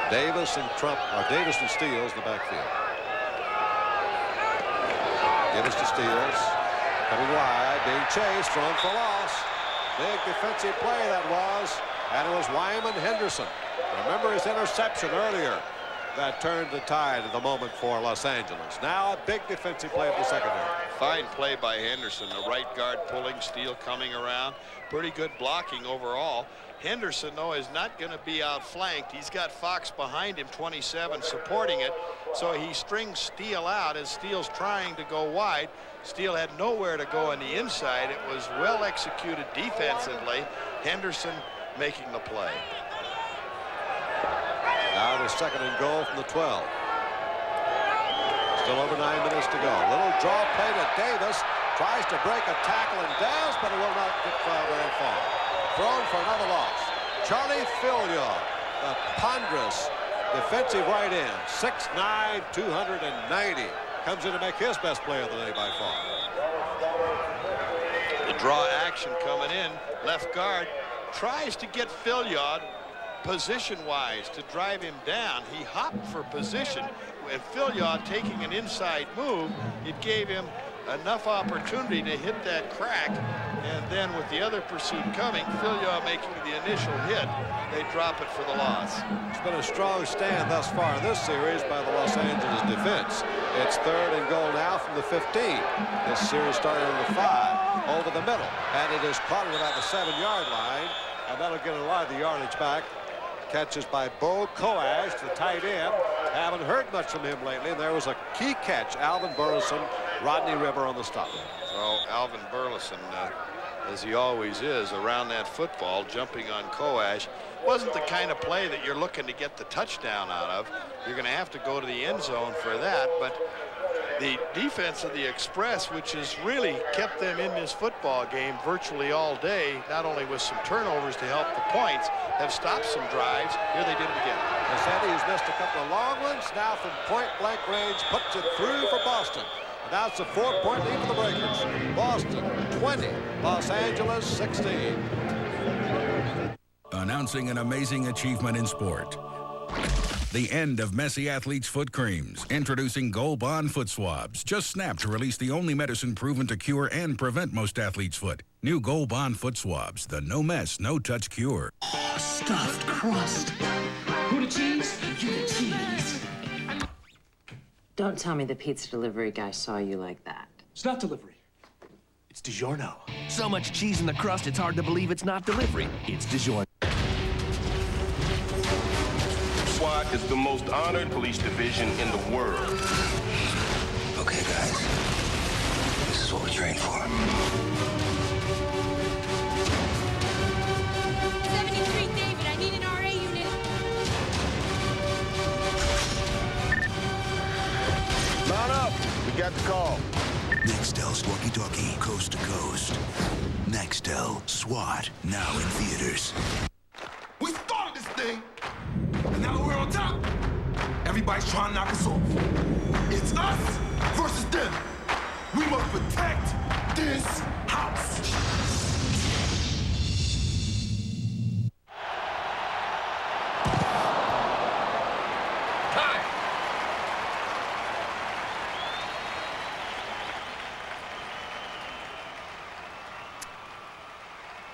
Davis and Steele's in the backfield. Davis to Steele's. Coming wide, being chased, thrown for loss. Big defensive play that was, and it was Wyman Henderson. Remember his interception earlier that turned the tide at the moment for Los Angeles. Now a big defensive play at the secondary. Fine play by Henderson. The right guard pulling, Steele coming around. Pretty good blocking overall. Henderson, though, is not going to be outflanked. He's got Fox behind him, 27, supporting it. So he strings Steele out as Steele's trying to go wide. Steele had nowhere to go on the inside. It was well executed defensively. Henderson making the play. Now the second and goal from the 12. Still over 9 minutes to go. Little draw play to Davis. Tries to break a tackle and does, but it will not get very far. Thrown for another loss. Charlie Fillion, the ponderous defensive right end, 6'9", 290. Comes in to make his best play of the day by far. The draw action coming in. Left guard tries to get Fillion position-wise to drive him down. He hopped for position. And Fillion taking an inside move, it gave him enough opportunity to hit that crack. And then with the other pursuit coming, Fillion making the initial hit, they drop it for the loss. It's been a strong stand thus far in this series by the Los Angeles defense. It's third and goal now from the 15. This series started on the 5, over the middle, and it is caught at about the 7-yard line, and that'll get a lot of the yardage back. Catches by Bo Koash, the tight end. Haven't heard much from him lately, and there was a key catch. Alvin Burleson, Rodney River on the stop. So Alvin Burleson, as he always is, around that football, jumping on Koash. Wasn't the kind of play that you're looking to get the touchdown out of. You're going to have to go to the end zone for that, but the defense of the Express, which has really kept them in this football game virtually all day, not only with some turnovers to help the points, have stopped some drives. Here they did it again. Sandy's missed a couple of long ones. Now from point-blank range, puts it through for Boston. And now it's a 4-point lead for the Breakers. Boston 20, Los Angeles 16. Announcing an amazing achievement in sport. The end of messy athletes' foot creams. Introducing Gold Bond Foot Swabs. Just snap to release the only medicine proven to cure and prevent most athletes' foot. New Gold Bond Foot Swabs. The no mess, no touch cure. Oh, stuffed crust. Who the cheese? You the cheese. Don't tell me the pizza delivery guy saw you like that. It's not delivery. It's DiGiorno. So much cheese in the crust, it's hard to believe it's not delivery. It's DiGiorno. SWAT is the most honored police division in the world. Okay, guys. This is what we trained for. got the call. Nextel's walkie-talkie, coast to coast. Nextel SWAT, now in theaters. We started this thing, and now that we're on top, everybody's trying to knock us off. It's us versus them. We must protect this house.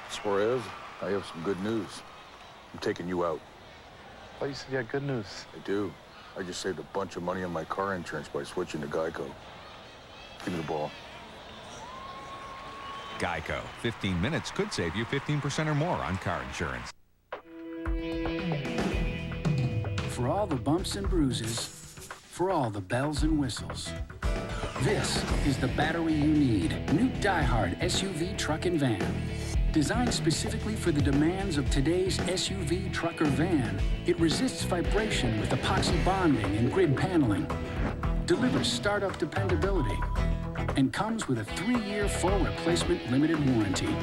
Suarez, I have some good news. I'm taking you out. Oh, you said you had good news. I do. I just saved a bunch of money on my car insurance by switching to Geico. Give me the ball. Geico. 15 minutes could save you 15% or more on car insurance. For all the bumps and bruises, for all the bells and whistles, this is the battery you need. New Die-Hard SUV truck and van. Designed specifically for the demands of today's SUV truck or van, it resists vibration with epoxy bonding and grid paneling, delivers startup dependability, and comes with a 3-year full replacement limited warranty.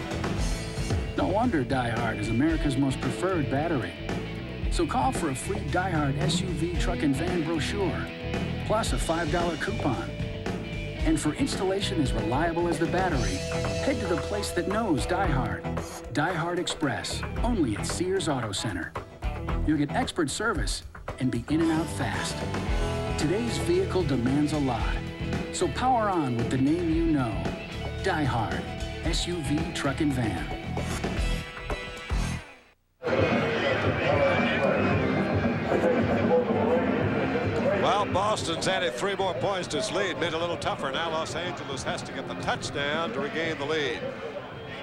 No wonder Die-Hard is America's most preferred battery. So call for a free Die-Hard SUV truck and van brochure, plus a $5 coupon. And for installation as reliable as the battery, head to the place that knows Die-Hard. Die-Hard Express, only at Sears Auto Center. You'll get expert service and be in and out fast. Today's vehicle demands a lot, so power on with the name you know. Die-Hard, SUV, truck and van. Well, Boston's added 3 more points to its lead, made it a little tougher. Now Los Angeles has to get the touchdown to regain the lead.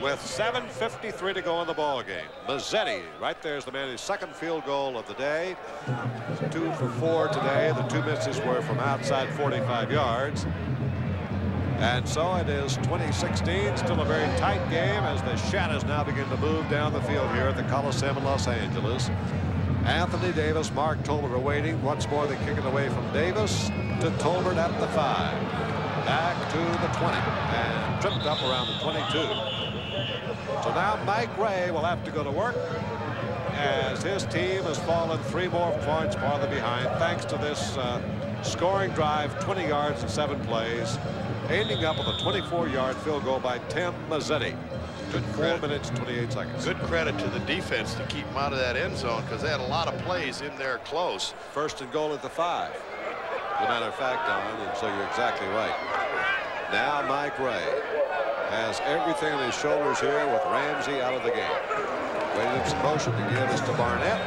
With 7:53 to go in the ball game. Mazzetti, right there, is the man, his second field goal of the day. 2 for 4 today. The 2 misses were from outside 45 yards. And so it is 2016, still a very tight game as the shadows now begin to move down the field here at the Coliseum in Los Angeles. Anthony Davis, Mark Tolbert are waiting. Once more they kick it away from Davis to Tolbert at the 5. Back to the 20 and tripped up around the 22. So now Mike Ray will have to go to work as his team has fallen 3 more points farther behind thanks to this scoring drive, 20 yards in 7 plays, ending up with a 24-yard field goal by Tim Mazzetti. Good 4 minutes, 28 seconds. Good credit to the defense to keep them out of that end zone because they had a lot of plays in there close. First and goal at the 5. As a matter of fact, Don, and so you're exactly right. Now Mike Ray has everything on his shoulders here with Ramsey out of the game. Williams motion to give this to Barnett.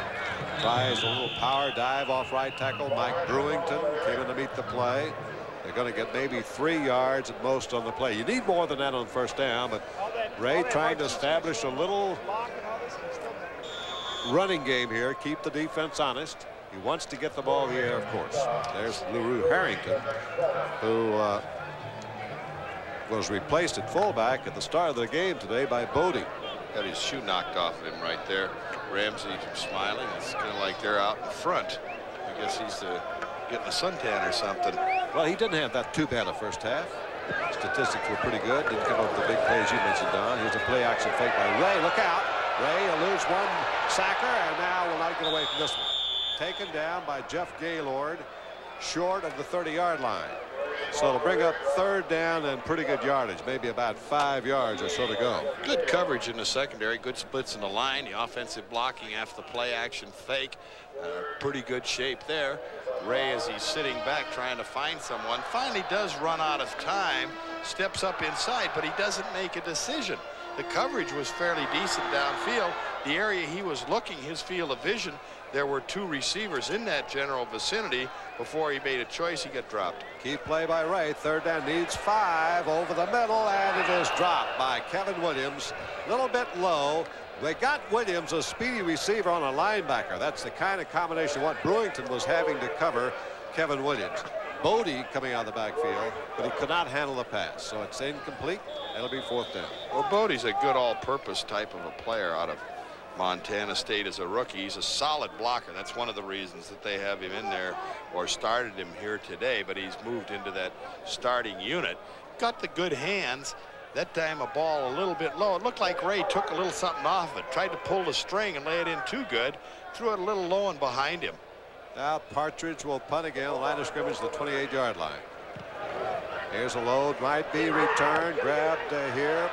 Tries a little power dive off right tackle. Mike Brewington came in to meet the play. They're going to get maybe 3 yards at most on the play. You need more than that on first down, but Ray trying to establish a little running game here, keep the defense honest. He wants to get the ball in the air, of course. There's LaRue Harrington, who was replaced at fullback at the start of the game today by Bodie. Got his shoe knocked off of him right there. Ramsey smiling. It's kind of like they're out in front. I guess he's getting a suntan or something. Well, he didn't have that too bad a first half. Statistics were pretty good. Didn't come up with the big plays you mentioned, Don. Here's a play action fake by Ray. Look out. Ray eludes one sacker and now will not get away from this one. Taken down by Jeff Gaylord short of the 30-yard line. So it'll bring up 3rd down and pretty good yardage, maybe about 5 yards or so to go. Good coverage in the secondary, good splits in the line, the offensive blocking after the play action fake. Pretty good shape there. Ray, as he's sitting back trying to find someone, finally does run out of time, steps up inside, but he doesn't make a decision. The coverage was fairly decent downfield. The area he was looking, his field of vision, there were 2 receivers in that general vicinity. Before he made a choice, he got dropped. Key play by Ray. 3rd down, needs 5 over the middle, and it is dropped by Kevin Williams. A little bit low. They got Williams, a speedy receiver, on a linebacker. That's the kind of combination what Brewington was having to cover Kevin Williams. Bodie coming out of the backfield, but he could not handle the pass, so it's incomplete. It'll be 4th down. Well, Bodie's a good all-purpose type of a player out of Montana State as a rookie. He's a solid blocker. That's one of the reasons that they have him in there or started him here today, but he's moved into that starting unit. Got the good hands. That time a ball a little bit low. It looked like Ray took a little something off it, tried to pull the string and lay it in too good, threw it a little low and behind him. Now Partridge will punt again. The line of scrimmage, the 28-yard line. Here's a load, might be returned, grabbed here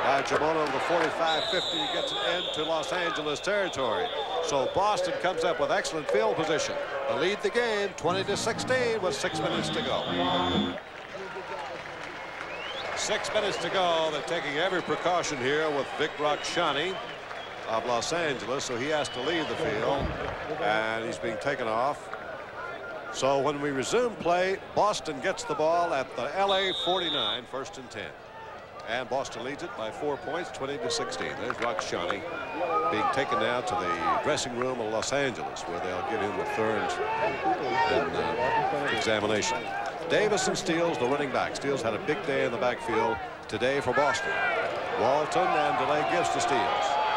by Jamono of the 45-50, gets it into Los Angeles territory. So Boston comes up with excellent field position to lead the game 20-16 with 6 minutes to go. 6 minutes to go. They're taking every precaution here with Vic Rakshani of Los Angeles, so he has to leave the field, and he's being taken off. So when we resume play, Boston gets the ball at the LA 49, 1st and 10. And Boston leads it by 4 points, 20-16. There's Rakshani being taken now to the dressing room of Los Angeles, where they'll give him the third examination. Davis and Steele, the running back. Steele's had a big day in the backfield today for Boston. Walton and delay gives to Steele.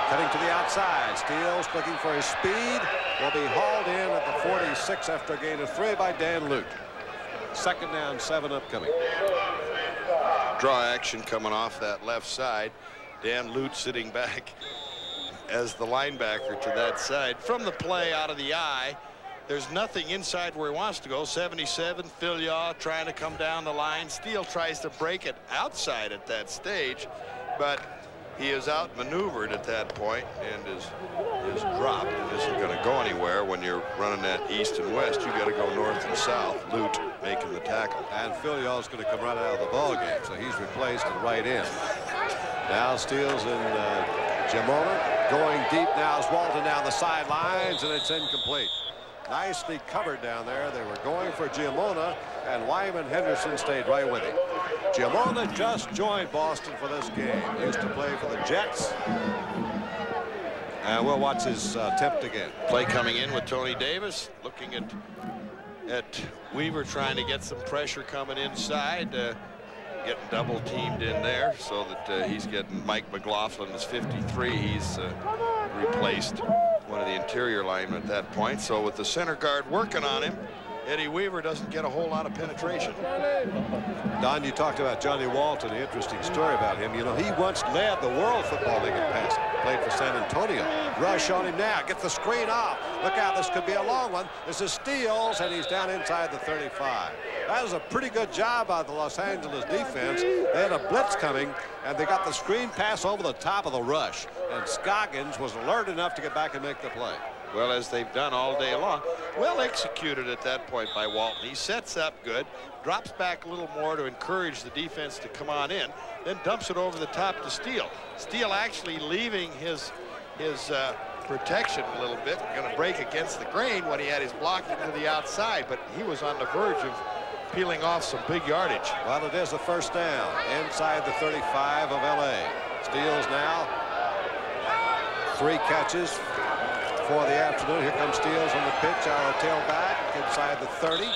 Cutting to the outside. Steele looking for his speed. Will be hauled in at the 46 after a gain of 3 by Dan Lute. 2nd down, 7 upcoming. Draw action coming off that left side. Dan Lute sitting back as the linebacker to that side. From the play out of the eye, there's nothing inside where he wants to go. 77, Phil Yaw trying to come down the line. Steele tries to break it outside at that stage, but he is outmaneuvered at that point and is dropped and isn't going to go anywhere. When you're running that east and west, you got to go north and south. Lute making the tackle. And Phil Yaw's going to come right out of the ball game, so he's replaced at right end. Now Steele's in Jamona. Going deep now is Walton down the sidelines, and it's incomplete. Nicely covered down there. They were going for Giamona, and Wyman Henderson stayed right with him. Giamona just joined Boston for this game. Used to play for the Jets. And we'll watch his attempt again. Play coming in with Tony Davis, looking at Weaver, trying to get some pressure coming inside. Getting double teamed in there so that he's getting Mike McLaughlin is 53. He's replaced one of the interior linemen at that point. So with the center guard working on him, Eddie Weaver doesn't get a whole lot of penetration. Don, you talked about Johnny Walton, an interesting story about him. You know, he once led the World Football League in passing. Played for San Antonio. Rush on him now. Get the screen off. Look out, this could be a long one. This is Steele, and he's down inside the 35. That was a pretty good job by the Los Angeles defense. They had a blitz coming, and they got the screen pass over the top of the rush. And Scoggins was alert enough to get back and make the play. Well, as they've done all day long. Well executed at that point by Walton. He sets up good, drops back a little more to encourage the defense to come on in, then dumps it over the top to Steele. Steele actually leaving his protection a little bit, going to break against the grain when he had his block into the outside, but he was on the verge of peeling off some big yardage. Well, it is a 1st down inside the 35 of LA. Steele's now 3 catches for the afternoon. Here comes Steele on the pitch, our tailback inside the 30,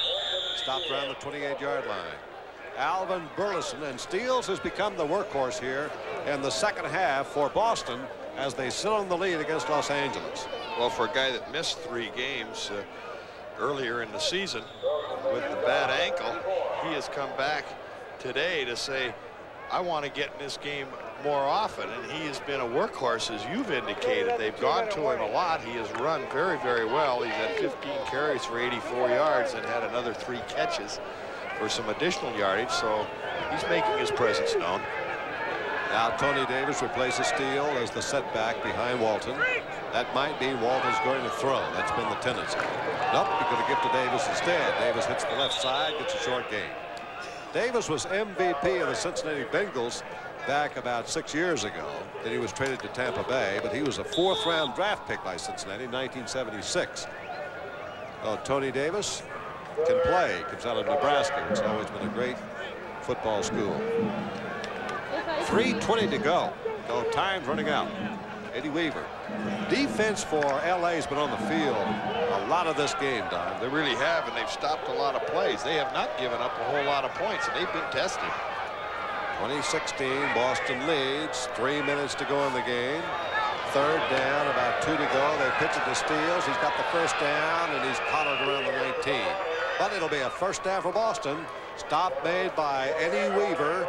stopped around the 28-yard line. Alvin Burleson, and Steele has become the workhorse here in the 2nd half for Boston as they sit on the lead against Los Angeles. Well, for a guy that missed 3 games earlier in the season with the bad ankle, he has come back today to say, I want to get in this game more often, and he has been a workhorse, as you've indicated. They've gone to him a lot. He has run very, very well. He's had 15 carries for 84 yards and had another 3 catches for some additional yardage, so he's making his presence known. Now Tony Davis replaces Steele as the setback behind Walton. That might mean Walton's going to throw. That's been the tendency. Nope, he's going to give to Davis instead. Davis hits the left side, gets a short gain. Davis was MVP of the Cincinnati Bengals back about 6 years ago. Then he was traded to Tampa Bay, but he was a 4th-round draft pick by Cincinnati in 1976. Oh, Tony Davis can play. Comes out of Nebraska. It's always been a great football school. 3:20 to go. So time's running out. Eddie Weaver. Defense for LA has been on the field a lot of this game, Don. They really have, and they've stopped a lot of plays. They have not given up a whole lot of points, and they've been tested. 2016, Boston leads. 3 minutes to go in the game. Third down, about 2 to go. They pitch it to Steele. He's got the first down, and he's collared around the 19. But it'll be a first down for Boston. Stop made by Eddie Weaver.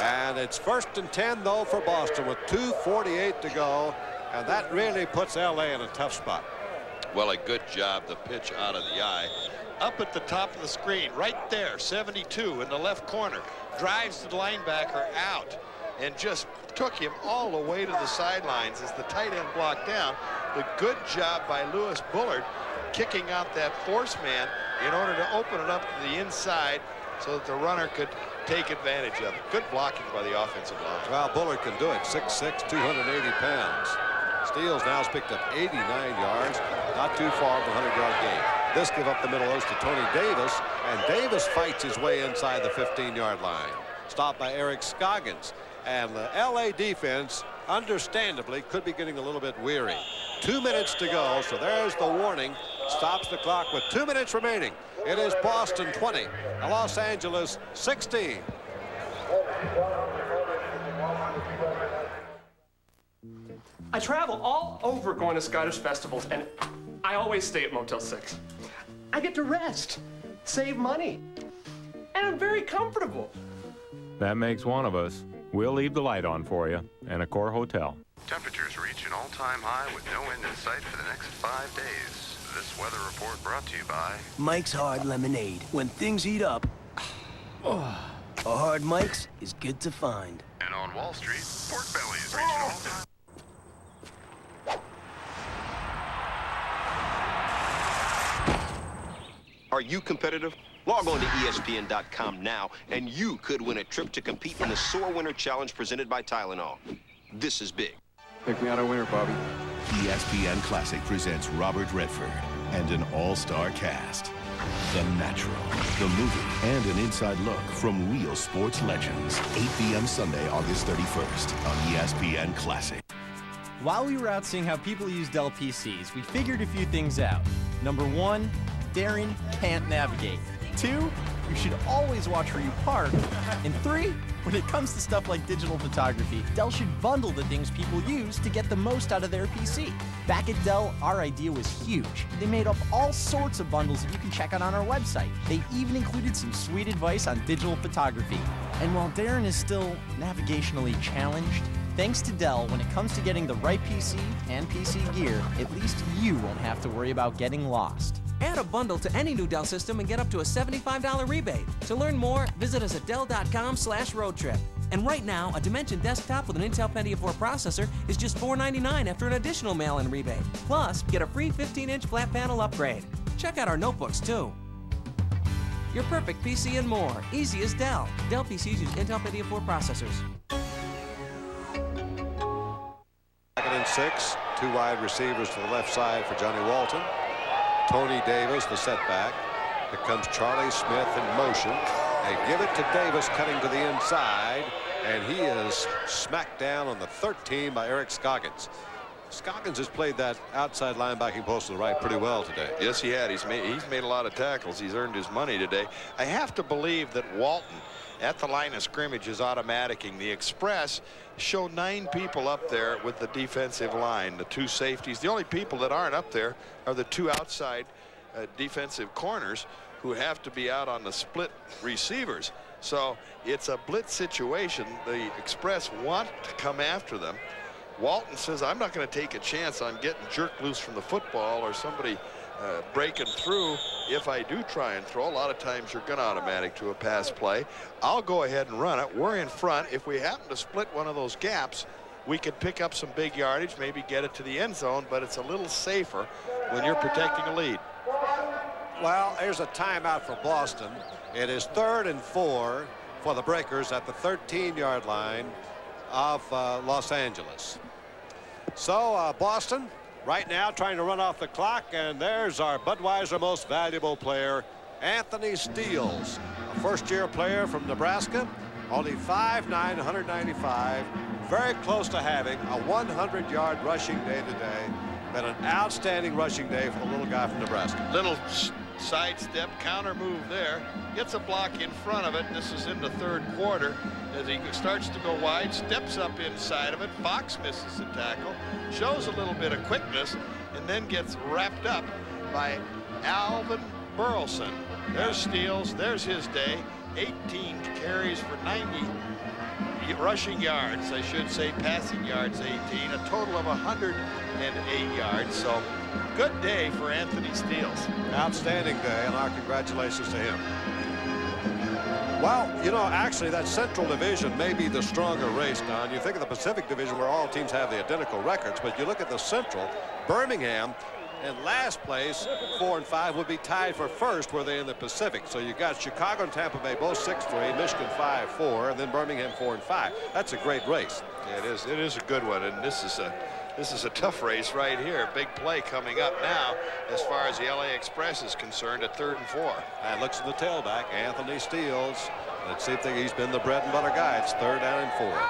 And it's 1st and 10, though, for Boston with 2:48 to go. And that really puts L.A. in a tough spot. Well, a good job. The pitch out of the eye. Up at the top of the screen, right there, 72 in the left corner. Drives the linebacker out and just took him all the way to the sidelines as the tight end blocked down. The good job by Lewis Bullard kicking out that force man in order to open it up to the inside so that the runner could take advantage of it. Good blocking by the offensive line. Well, Bullard can do it. 6'6", 280 pounds. Steele's now has picked up 89 yards, not too far from the 100-yard gain. This give up the middle of those to Tony Davis, and Davis fights his way inside the 15-yard line. Stopped by Eric Scoggins. And the L.A. defense, understandably, could be getting a little bit weary. 2 minutes to go, so there's the warning. Stops the clock with 2 minutes remaining. It is Boston 20, and Los Angeles 16. I travel all over going to Scottish festivals, and I always stay at Motel 6. I get to rest, save money, and I'm very comfortable. That makes one of us. We'll leave the light on for you and a Accor Hotel. Temperatures reach an all-time high with no end in sight for the next 5 days. This weather report brought to you by Mike's Hard Lemonade. When things heat up, a Hard Mike's is good to find. And on Wall Street, pork bellies reach an all-time. Are you competitive? Log on to ESPN.com now, and you could win a trip to compete in the Sore Winner Challenge presented by Tylenol. This is big. Pick me out a winner, Bobby. ESPN Classic presents Robert Redford and an all-star cast. The Natural, the movie, and an inside look from real sports legends. 8 p.m. Sunday, August 31st on ESPN Classic. While we were out seeing how people use Dell PCs, we figured a few things out. Number 1, Darren can't navigate. 2, you should always watch where you park. And 3, when it comes to stuff like digital photography, Dell should bundle the things people use to get the most out of their PC. Back at Dell, our idea was huge. They made up all sorts of bundles that you can check out on our website. They even included some sweet advice on digital photography. And while Darren is still navigationally challenged, thanks to Dell, when it comes to getting the right PC and PC gear, at least you won't have to worry about getting lost. Add a bundle to any new Dell system and get up to a $75 rebate. To learn more, visit us at Dell.com/roadtrip. And right now, a Dimension desktop with an Intel Pentium 4 processor is just $499 after an additional mail-in rebate. Plus, get a free 15-inch flat panel upgrade. Check out our notebooks, too. Your perfect PC and more. Easy as Dell. Dell PCs use Intel Pentium 4 processors. 2nd and 6, 2 wide receivers to the left side for Johnny Walton. Tony Davis, the setback. Here comes Charlie Smith in motion. They give it to Davis, cutting to the inside, and he is smacked down on the 13 by Eric Scoggins. Scoggins has played that outside linebacking post to the right pretty well today. Yes, he had. He's made a lot of tackles. He's earned his money today. I have to believe that Walton at the line of scrimmage is automaticing. The Express show 9 people up there with the defensive line, the 2 safeties. The only people that aren't up there are the 2 outside defensive corners who have to be out on the split receivers. So it's a blitz situation. The Express want to come after them. Walton says, I'm not going to take a chance on getting jerked loose from the football or somebody breaking through. If I do try and throw, a lot of times you're going to automatic to a pass play. I'll go ahead and run it. We're in front. If we happen to split one of those gaps, we could pick up some big yardage, maybe get it to the end zone, but it's a little safer when you're protecting a lead. Well, here's a timeout for Boston. It is 3rd and 4 for the Breakers at the 13-yard line of Los Angeles. So Boston right now trying to run off the clock, and there's our Budweiser most valuable player, Anthony Steele, a first-year player from Nebraska, only 5'9", 195, very close to having a 100-yard rushing day today. Been an outstanding rushing day for the little guy from Nebraska. Little sidestep, counter move there. Gets a block in front of it. This is in the third quarter. As he starts to go wide, steps up inside of it. Fox misses the tackle, shows a little bit of quickness, and then gets wrapped up by Alvin Burleson. There's Steele, there's his day. 18 carries for 90 rushing yards, I should say, passing yards 18, a total of 108 yards. So good day for Anthony Steele. Outstanding day, and our congratulations to him. Well, you know, actually that Central Division may be the stronger race, Don. You think of the Pacific Division where all teams have the identical records, but you look at the Central, Birmingham in last place, 4 and 5, would be tied for first were they in the Pacific. So you got Chicago and Tampa Bay both 6-3, Michigan 5-4, and then Birmingham 4 and 5. That's a great race. Yeah, it is a good one, and this is a tough race right here. Big play coming up now as far as the LA Express is concerned at 3rd and 4. And looks at the tailback, Anthony Steele. Let's see if he's been the bread and butter guy. It's 3rd down and 4.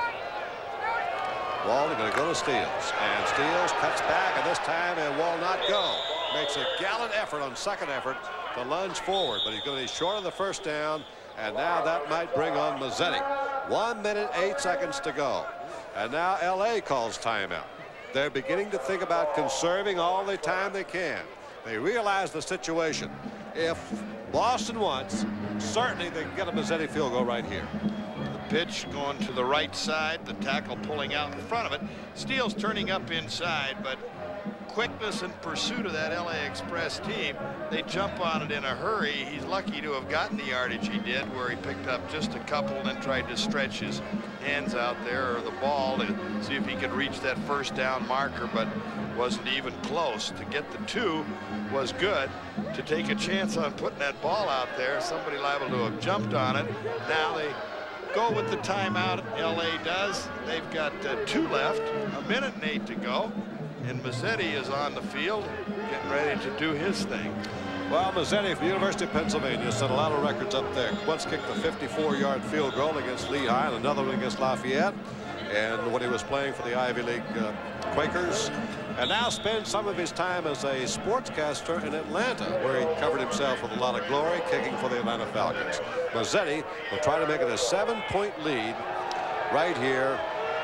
Walden going to go to Steele, and Steele cuts back, and this time it will not go. Makes a gallant effort on second effort to lunge forward, but he's going to be short of the first down, and now that might bring on Mazzetti. 1 minute, 8 seconds to go. And now LA calls timeout. They're beginning to think about conserving all the time they can. They realize the situation. If Boston wants, certainly they can get a Mazzetti field goal right here. Pitch going to the right side, the tackle pulling out in front of it. Steele's turning up inside, but quickness and pursuit of that LA Express team, they jump on it in a hurry. He's lucky to have gotten the yardage he did, where he picked up just a couple and then tried to stretch his hands out there, or the ball, to see if he could reach that first down marker, but wasn't even close. To get the 2 was good. To take a chance on putting that ball out there, somebody liable to have jumped on it. Now they go with the timeout. LA does. They've got 2 left, 1 minute and 8 to go, and Mazzetti is on the field getting ready to do his thing. Well, Mazzetti from the University of Pennsylvania set a lot of records up there. Once kicked the 54-yard field goal against Lehigh and another one against Lafayette, and when he was playing for the Ivy League Quakers, and now spends some of his time as a sportscaster in Atlanta, where he covered himself with a lot of glory, kicking for the Atlanta Falcons. Mazzetti will try to make it a 7-point lead right here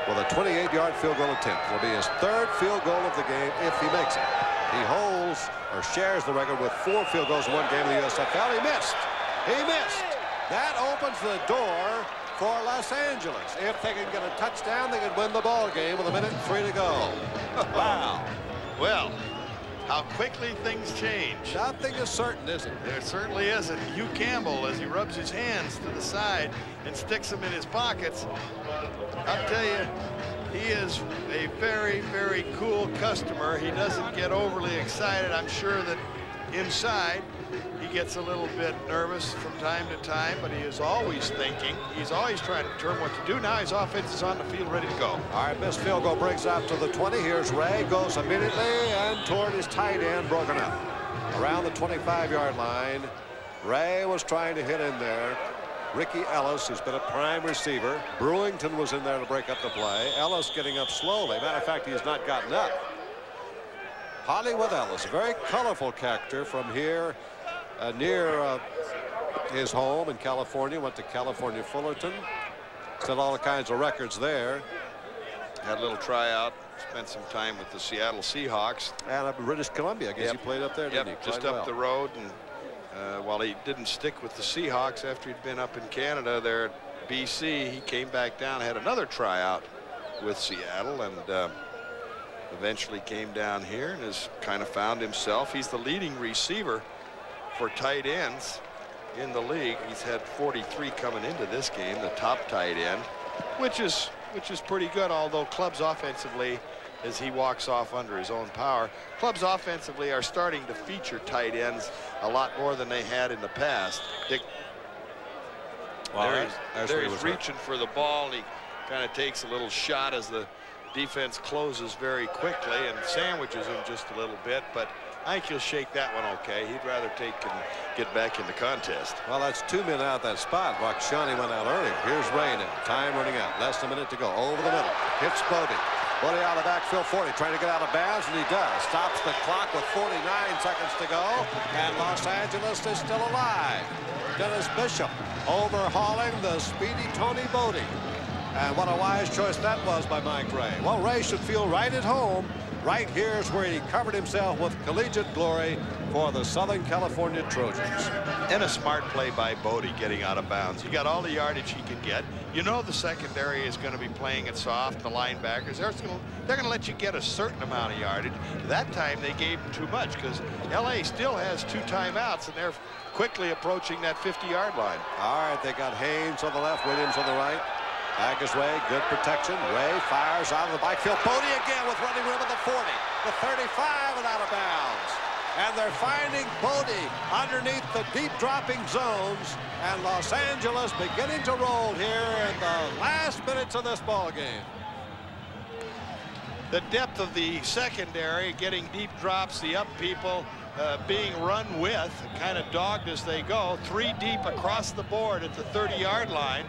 with a 28-yard field goal attempt. It'll be his 3rd field goal of the game if he makes it. He holds or shares the record with 4 field goals in one game in the USFL. He missed. He missed. That opens the door for Los Angeles. If they can get a touchdown, they can win the ball game with 1 minute and 3 to go. Wow. Well, how quickly things change. Nothing is certain, is it? There certainly isn't. Hugh Campbell, as he rubs his hands to the side and sticks them in his pockets, I'll tell you, he is a very, very cool customer. He doesn't get overly excited. I'm sure that inside he gets a little bit nervous from time to time, but he is always thinking. He's always trying to determine what to do. Now his offense is on the field ready to go. All right, missed field goal brings out to the 20. Here's Ray, goes immediately and toward his tight end, broken up. Around the 25-yard line, Ray was trying to hit in there. Ricky Ellis, who's been a prime receiver. Brewington was in there to break up the play. Ellis getting up slowly. Matter of fact, he has not gotten up. Hollywood Ellis, a very colorful character from here near his home in California. Went to California Fullerton. Set all kinds of records there. Had a little tryout. Spent some time with the Seattle Seahawks. And up in British Columbia. I guess he played up there, didn't he? Just up the road. And while he didn't stick with the Seahawks after he'd been up in Canada there at BC, he came back down, had another tryout with Seattle, and eventually came down here and has kind of found himself. He's the leading receiver for tight ends in the league. He's had 43 coming into this game, the top tight end, which is pretty good, although clubs offensively, as he walks off under his own power, clubs offensively are starting to feature tight ends a lot more than they had in the past. Dick, there he's reaching for the ball, and he kind of takes a little shot as the defense closes very quickly and sandwiches him just a little bit, but I think he'll shake that one okay. He'd rather take and get back in the contest. Well, that's 2 men out that spot. Rakshani went out earlier. Here's Ray now. Time running out. Less than a minute to go. Over the middle. Hits Bodie. Bodie out of the backfield 40, trying to get out of bounds, and he does. Stops the clock with 49 seconds to go, and Los Angeles is still alive. Dennis Bishop overhauling the speedy Tony Bodie. And what a wise choice that was by Mike Ray. Well, Ray should feel right at home. Right here's where he covered himself with collegiate glory for the Southern California Trojans. And a smart play by Bodie getting out of bounds. He got all the yardage he could get. You know the secondary is going to be playing it soft, the linebackers. They're going to let you get a certain amount of yardage. That time they gave him too much because L.A. still has 2 timeouts, and they're quickly approaching that 50-yard line. All right, they got Haynes on the left, Williams on the right. Back is Ray, good protection. Ray fires out of the backfield. Bodie again with running room at the 40, the 35, and out of bounds. And they're finding Bodie underneath the deep dropping zones, and Los Angeles beginning to roll here in the last minutes of this ball game. The depth of the secondary, getting deep drops, the up people being run with, kind of dogged as they go. 3 deep across the board at the 30-yard line,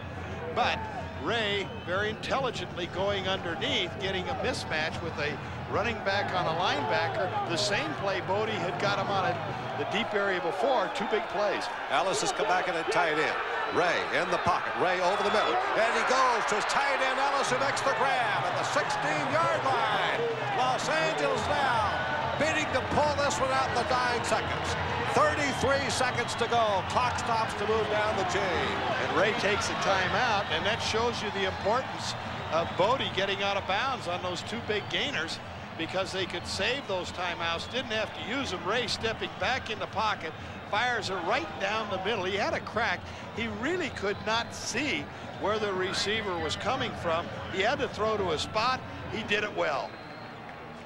but Ray very intelligently going underneath, getting a mismatch with a running back on a linebacker. The same play Bodie had got him on the deep area before. 2 big plays. Ellis has come back in at tight end. Ray in the pocket. Ray over the middle. And he goes to his tight end Ellis, who makes the grab at the 16-yard line. Los Angeles now beating to pull this one out in the dying seconds. 33 seconds to go. Clock stops to move down the chain. And Ray takes a timeout, and that shows you the importance of Bodie getting out of bounds on those 2 big gainers, because they could save those timeouts, didn't have to use them. Ray stepping back in the pocket, fires it right down the middle. He had a crack. He really could not see where the receiver was coming from. He had to throw to a spot. He did it well.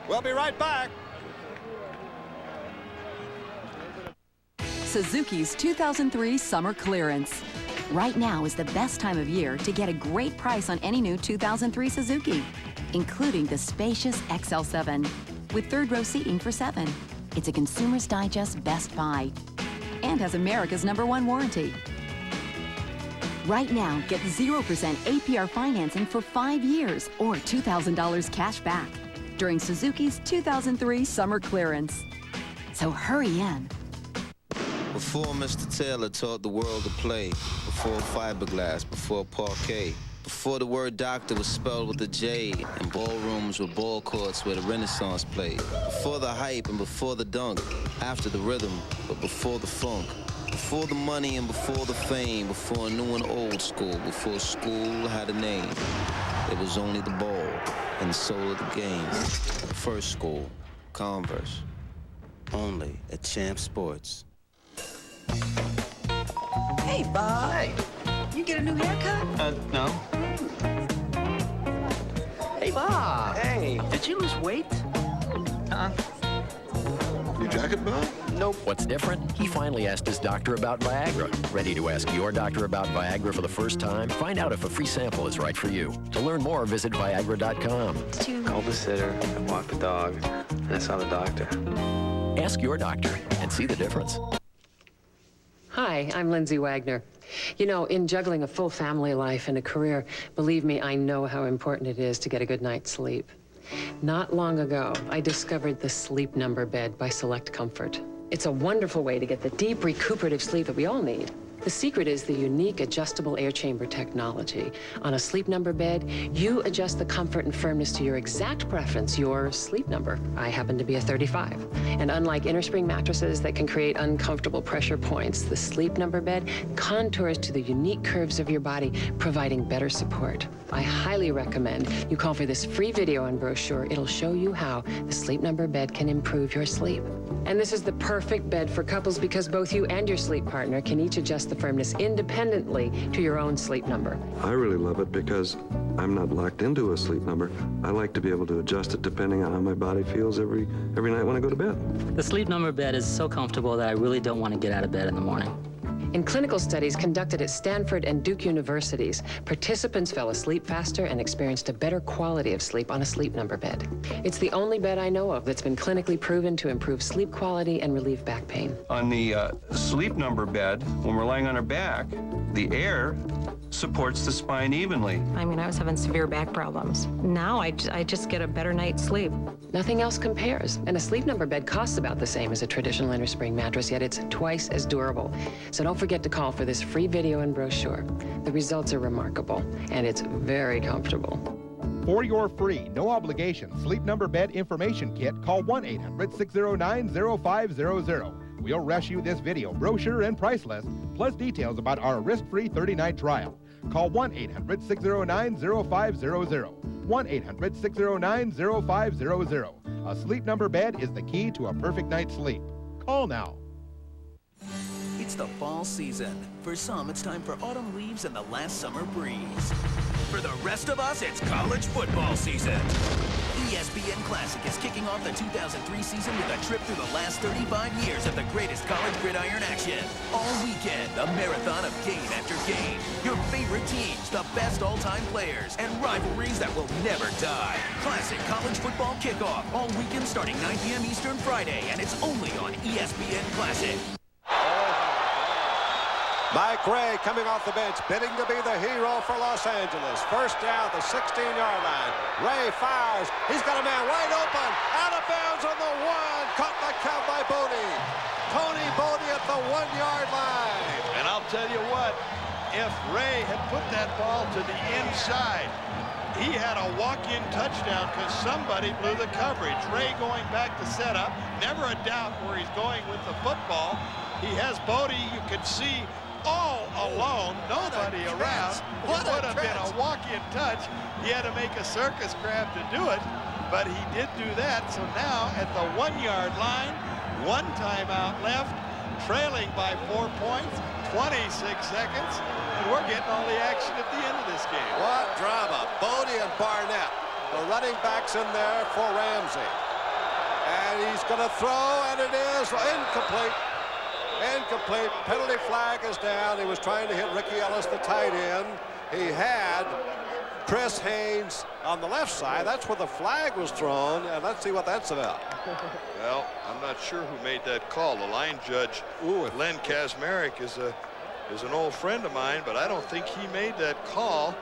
We'll be right back. Suzuki's 2003 summer clearance. Right now is the best time of year to get a great price on any new 2003 Suzuki, including the spacious XL7 with 3rd-row seating for 7. It's a Consumer's Digest Best Buy and has America's #1 warranty. Right now, get 0% APR financing for 5 years or $2,000 cash back during Suzuki's 2003 summer clearance. So hurry in. Before Mr. Taylor taught the world to play, before fiberglass, before parquet, before the word doctor was spelled with a J, and ballrooms were ball courts where the Renaissance played, before the hype and before the dunk, after the rhythm, but before the funk, before the money and before the fame, before new and old school, before school had a name, it was only the ball and the soul of the game. First school, Converse, only at Champ Sports. Hey, Bob. Hey. You get a new haircut? No. Hey, Bob. Hey. Did you lose weight? Your jacket, Bob? Nope. What's different? He finally asked his doctor about Viagra. Ready to ask your doctor about Viagra for the first time? Find out if a free sample is right for you. To learn more, visit Viagra.com. Called the sitter, I walked the dog, and I saw the doctor. Ask your doctor and see the difference. Hi, I'm Lindsay Wagner. You know, in juggling a full family life and a career, believe me, I know how important it is to get a good night's sleep. Not long ago, I discovered the Sleep Number bed by Select Comfort. It's a wonderful way to get the deep recuperative sleep that we all need. The secret is the unique adjustable air chamber technology. On a Sleep Number bed, you adjust the comfort and firmness to your exact preference, your sleep number. I happen to be a 35. And unlike innerspring mattresses that can create uncomfortable pressure points, the Sleep Number bed contours to the unique curves of your body, providing better support. I highly recommend you call for this free video and brochure. It'll show you how the Sleep Number bed can improve your sleep. And this is the perfect bed for couples because both you and your sleep partner can each adjust the firmness independently to your own sleep number. I really love it because I'm not locked into a sleep number. I like to be able to adjust it depending on how my body feels every night when I go to bed. The Sleep Number bed is so comfortable that I really don't want to get out of bed in the morning. In clinical studies conducted at Stanford and Duke universities, participants fell asleep faster and experienced a better quality of sleep on a Sleep Number bed. It's the only bed I know of that's been clinically proven to improve sleep quality and relieve back pain. On the Sleep Number bed, when we're laying on our back, the air supports the spine evenly. I mean, I was having severe back problems. Now I just get a better night's sleep. Nothing else compares. And a Sleep Number bed costs about the same as a traditional innerspring mattress, yet it's twice as durable. So don't forget to call for this free video and brochure. The results are remarkable, and it's very comfortable. For your free, no obligation Sleep Number bed information kit, call 1-800-609-0500. We'll rush you this video, brochure, and price list, plus details about our risk-free 30-night trial. Call 1-800-609-0500. 1-800-609-0500. A Sleep Number bed is the key to a perfect night's sleep. Call now. It's the fall season. For some, it's time for autumn leaves and the last summer breeze. For the rest of us, it's college football season. ESPN Classic is kicking off the 2003 season with a trip through the last 35 years of the greatest college gridiron action. All weekend, a marathon of game after game. Your favorite teams, the best all-time players, and rivalries that will never die. Classic College Football Kickoff, all weekend starting 9 p.m. Eastern Friday, and it's only on ESPN Classic. Mike Ray coming off the bench, bidding to be the hero for Los Angeles. First down, the 16-yard line. Ray fires. He's got a man wide open. Out of bounds on the one. Caught by count by Bodie. Tony Bodie at the 1-yard line. And I'll tell you what, if Ray had put that ball to the inside, he had a walk-in touchdown because somebody blew the coverage. Ray going back to set up. Never a doubt where he's going with the football. He has Bodie, you can see, all alone, nobody around. It would have been a walk-in touch. He had to make a circus crab to do it, but he did do that. So now at the 1-yard line, one timeout left, trailing by 4 points, 26 seconds, and we're getting all the action at the end of this game. What drama. Bodie and Barnett, the running backs in there for Ramsey. And he's going to throw, and it is incomplete. Incomplete. Penalty flag is down. He was trying to hit Ricky Ellis, the tight end. He had Chris Haynes on the left side. That's where the flag was thrown, and let's see what that's about. Well, I'm not sure who made that call. The line judge, Len Kazmarek, is an old friend of mine, but I don't think he made that call.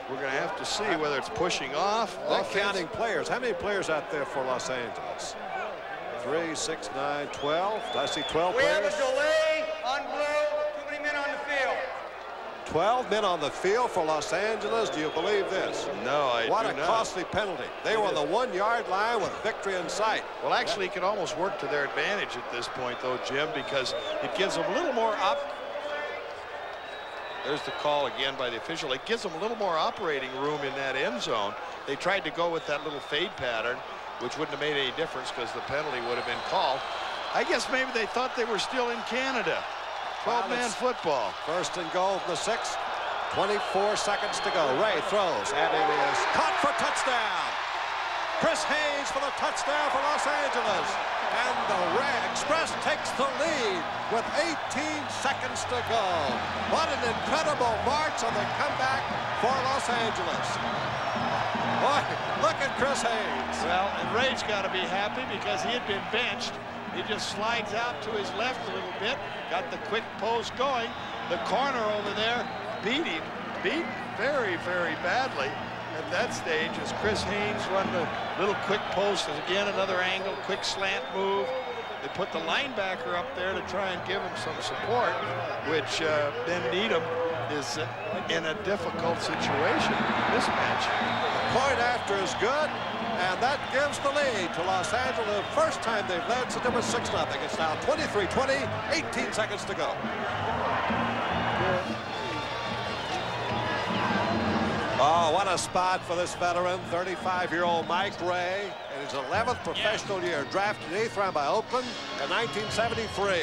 We're going to have to see whether it's pushing off. They're counting players. How many players out there for Los Angeles? 3, 6, 9, 12. Do I see 12 players? We have a delay on blue. Too many men on the field. 12 men on the field for Los Angeles. Do you believe this? No, I do not. What a costly penalty. They were on the 1-yard line with victory in sight. Well, actually, it could almost work to their advantage at this point, though, Jim, because it gives them a little more There's the call again by the official. It gives them a little more operating room in that end zone. They tried to go with that little fade pattern, which wouldn't have made any difference because the penalty would have been called. I guess maybe they thought they were still in Canada. 12-man football. First and goal from the 6. 24 seconds to go. Ray throws, and it is caught for touchdown. Chris Haynes for the touchdown for Los Angeles. And the Ray Express takes the lead with 18 seconds to go. What an incredible march on the comeback for Los Angeles. Boy, look at Chris Haynes. Well, and Ray's got to be happy because he had been benched. He just slides out to his left a little bit, got the quick post going. The corner over there beat him very, very badly at that stage as Chris Haynes run the little quick post. And again, another angle, quick slant move. They put the linebacker up there to try and give him some support, which Ben Needham is in a difficult situation. Mismatch. Point after is good, and that gives the lead to Los Angeles. First time they've led since it was 6-0. It's now 23-20, 18 seconds to go. Oh, what a spot for this veteran, 35-year-old Mike Ray, in his 11th professional year, drafted 8th round by Oakland in 1973,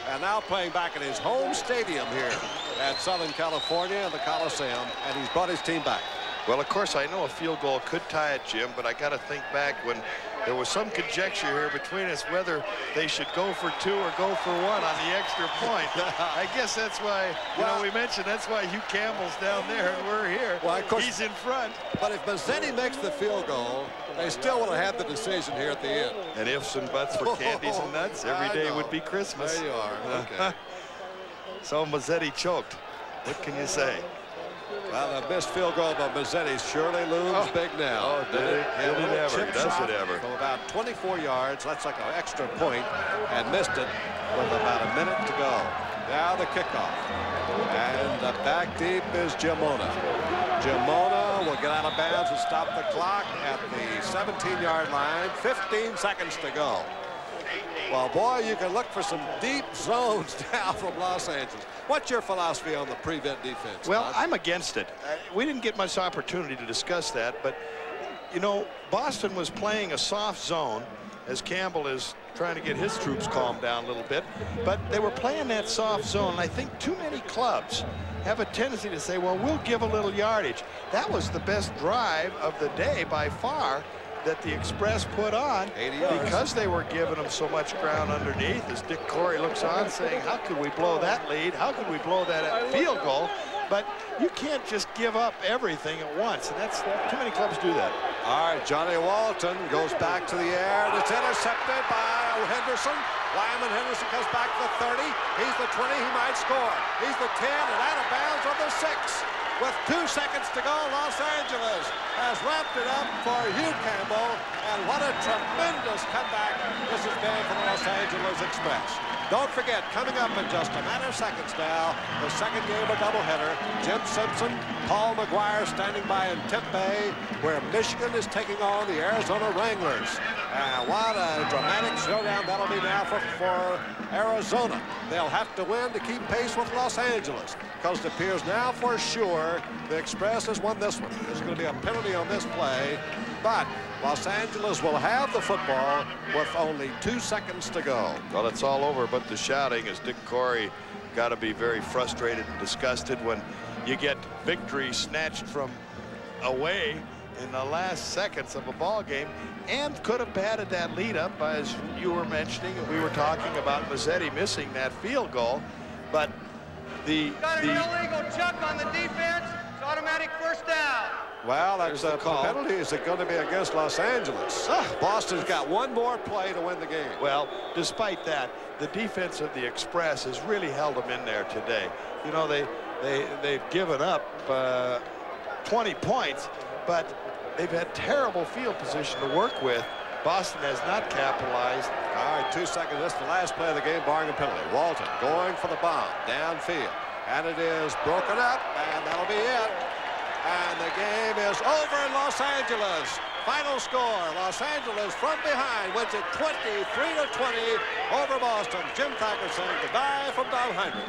and now playing back in his home stadium here at Southern California in the Coliseum, and he's brought his team back. Well, of course, I know a field goal could tie it, Jim, but I got to think back when there was some conjecture here between us whether they should go for 2 or go for 1 on the extra point. I guess that's why, you know, we mentioned that's why Hugh Campbell's down there and we're here. Well, of course, he's in front. But if Mazzetti makes the field goal, they still would have had the decision here at the end. And ifs and buts for candies and nuts. Every day would be Christmas. There you are. Okay. So Mazzetti choked. What can you say? Well, the missed field goal by Mazzetti surely looms big now. Oh, did it? Did it ever? Does it ever? From about 24 yards. That's like an extra point, and missed it with about a minute to go. Now the kickoff. And back deep is Gimona. Gimona will get out of bounds and stop the clock at the 17-yard line. 15 seconds to go. Well, boy, you can look for some deep zones now from Los Angeles. What's your philosophy on the prevent defense? Well, I'm against it. We didn't get much opportunity to discuss that, but, you know, Boston was playing a soft zone as Campbell is trying to get his troops calmed down a little bit, but they were playing that soft zone, and I think too many clubs have a tendency to say, well, we'll give a little yardage. That was the best drive of the day by far that the Express put on, because they were giving them so much ground underneath, as Dick Corey looks on saying, how could we blow that lead? How could we blow that field goal? But you can't just give up everything at once, and that's too many clubs do that. All right, Johnny Walton goes back to the air, and it's intercepted by Henderson. Lyman Henderson comes back to the 30. He's the 20. He might score. He's the 10, and out of bounds on the 6. With 2 seconds to go, Los Angeles has wrapped it up for Hugh Campbell, and what a tremendous comeback this has been for the Los Angeles Express. Don't forget, coming up in just a matter of seconds now, the second game of doubleheader. Jim Simpson, Paul McGuire standing by in Tempe, where Michigan is taking on the Arizona Wranglers. What a dramatic showdown that'll be now for Arizona. They'll have to win to keep pace with Los Angeles, because it appears now for sure the Express has won this one. There's going to be a penalty on this play, but Los Angeles will have the football with only 2 seconds to go. Well, it's all over but the shouting, as Dick Corey got to be very frustrated and disgusted when you get victory snatched from away in the last seconds of a ball game, and could have padded that lead up, as you were mentioning, and we were talking about Mazzetti missing that field goal. But got an illegal chuck on the defense. It's automatic first down. Well, that's a penalty. Is it going to be against Los Angeles? Boston's got one more play to win the game. Well, despite that, the defense of the Express has really held them in there today. You know, they've given up 20 points, but they've had terrible field position to work with. Boston has not capitalized. All right, 2 seconds. That's the last play of the game, barring a penalty. Walton going for the bomb downfield, and it is broken up, and that'll be it. And the game is over in Los Angeles. Final score, Los Angeles from behind wins it 23-20 over Boston. Jim Thacker saying goodbye from Don Heinrich.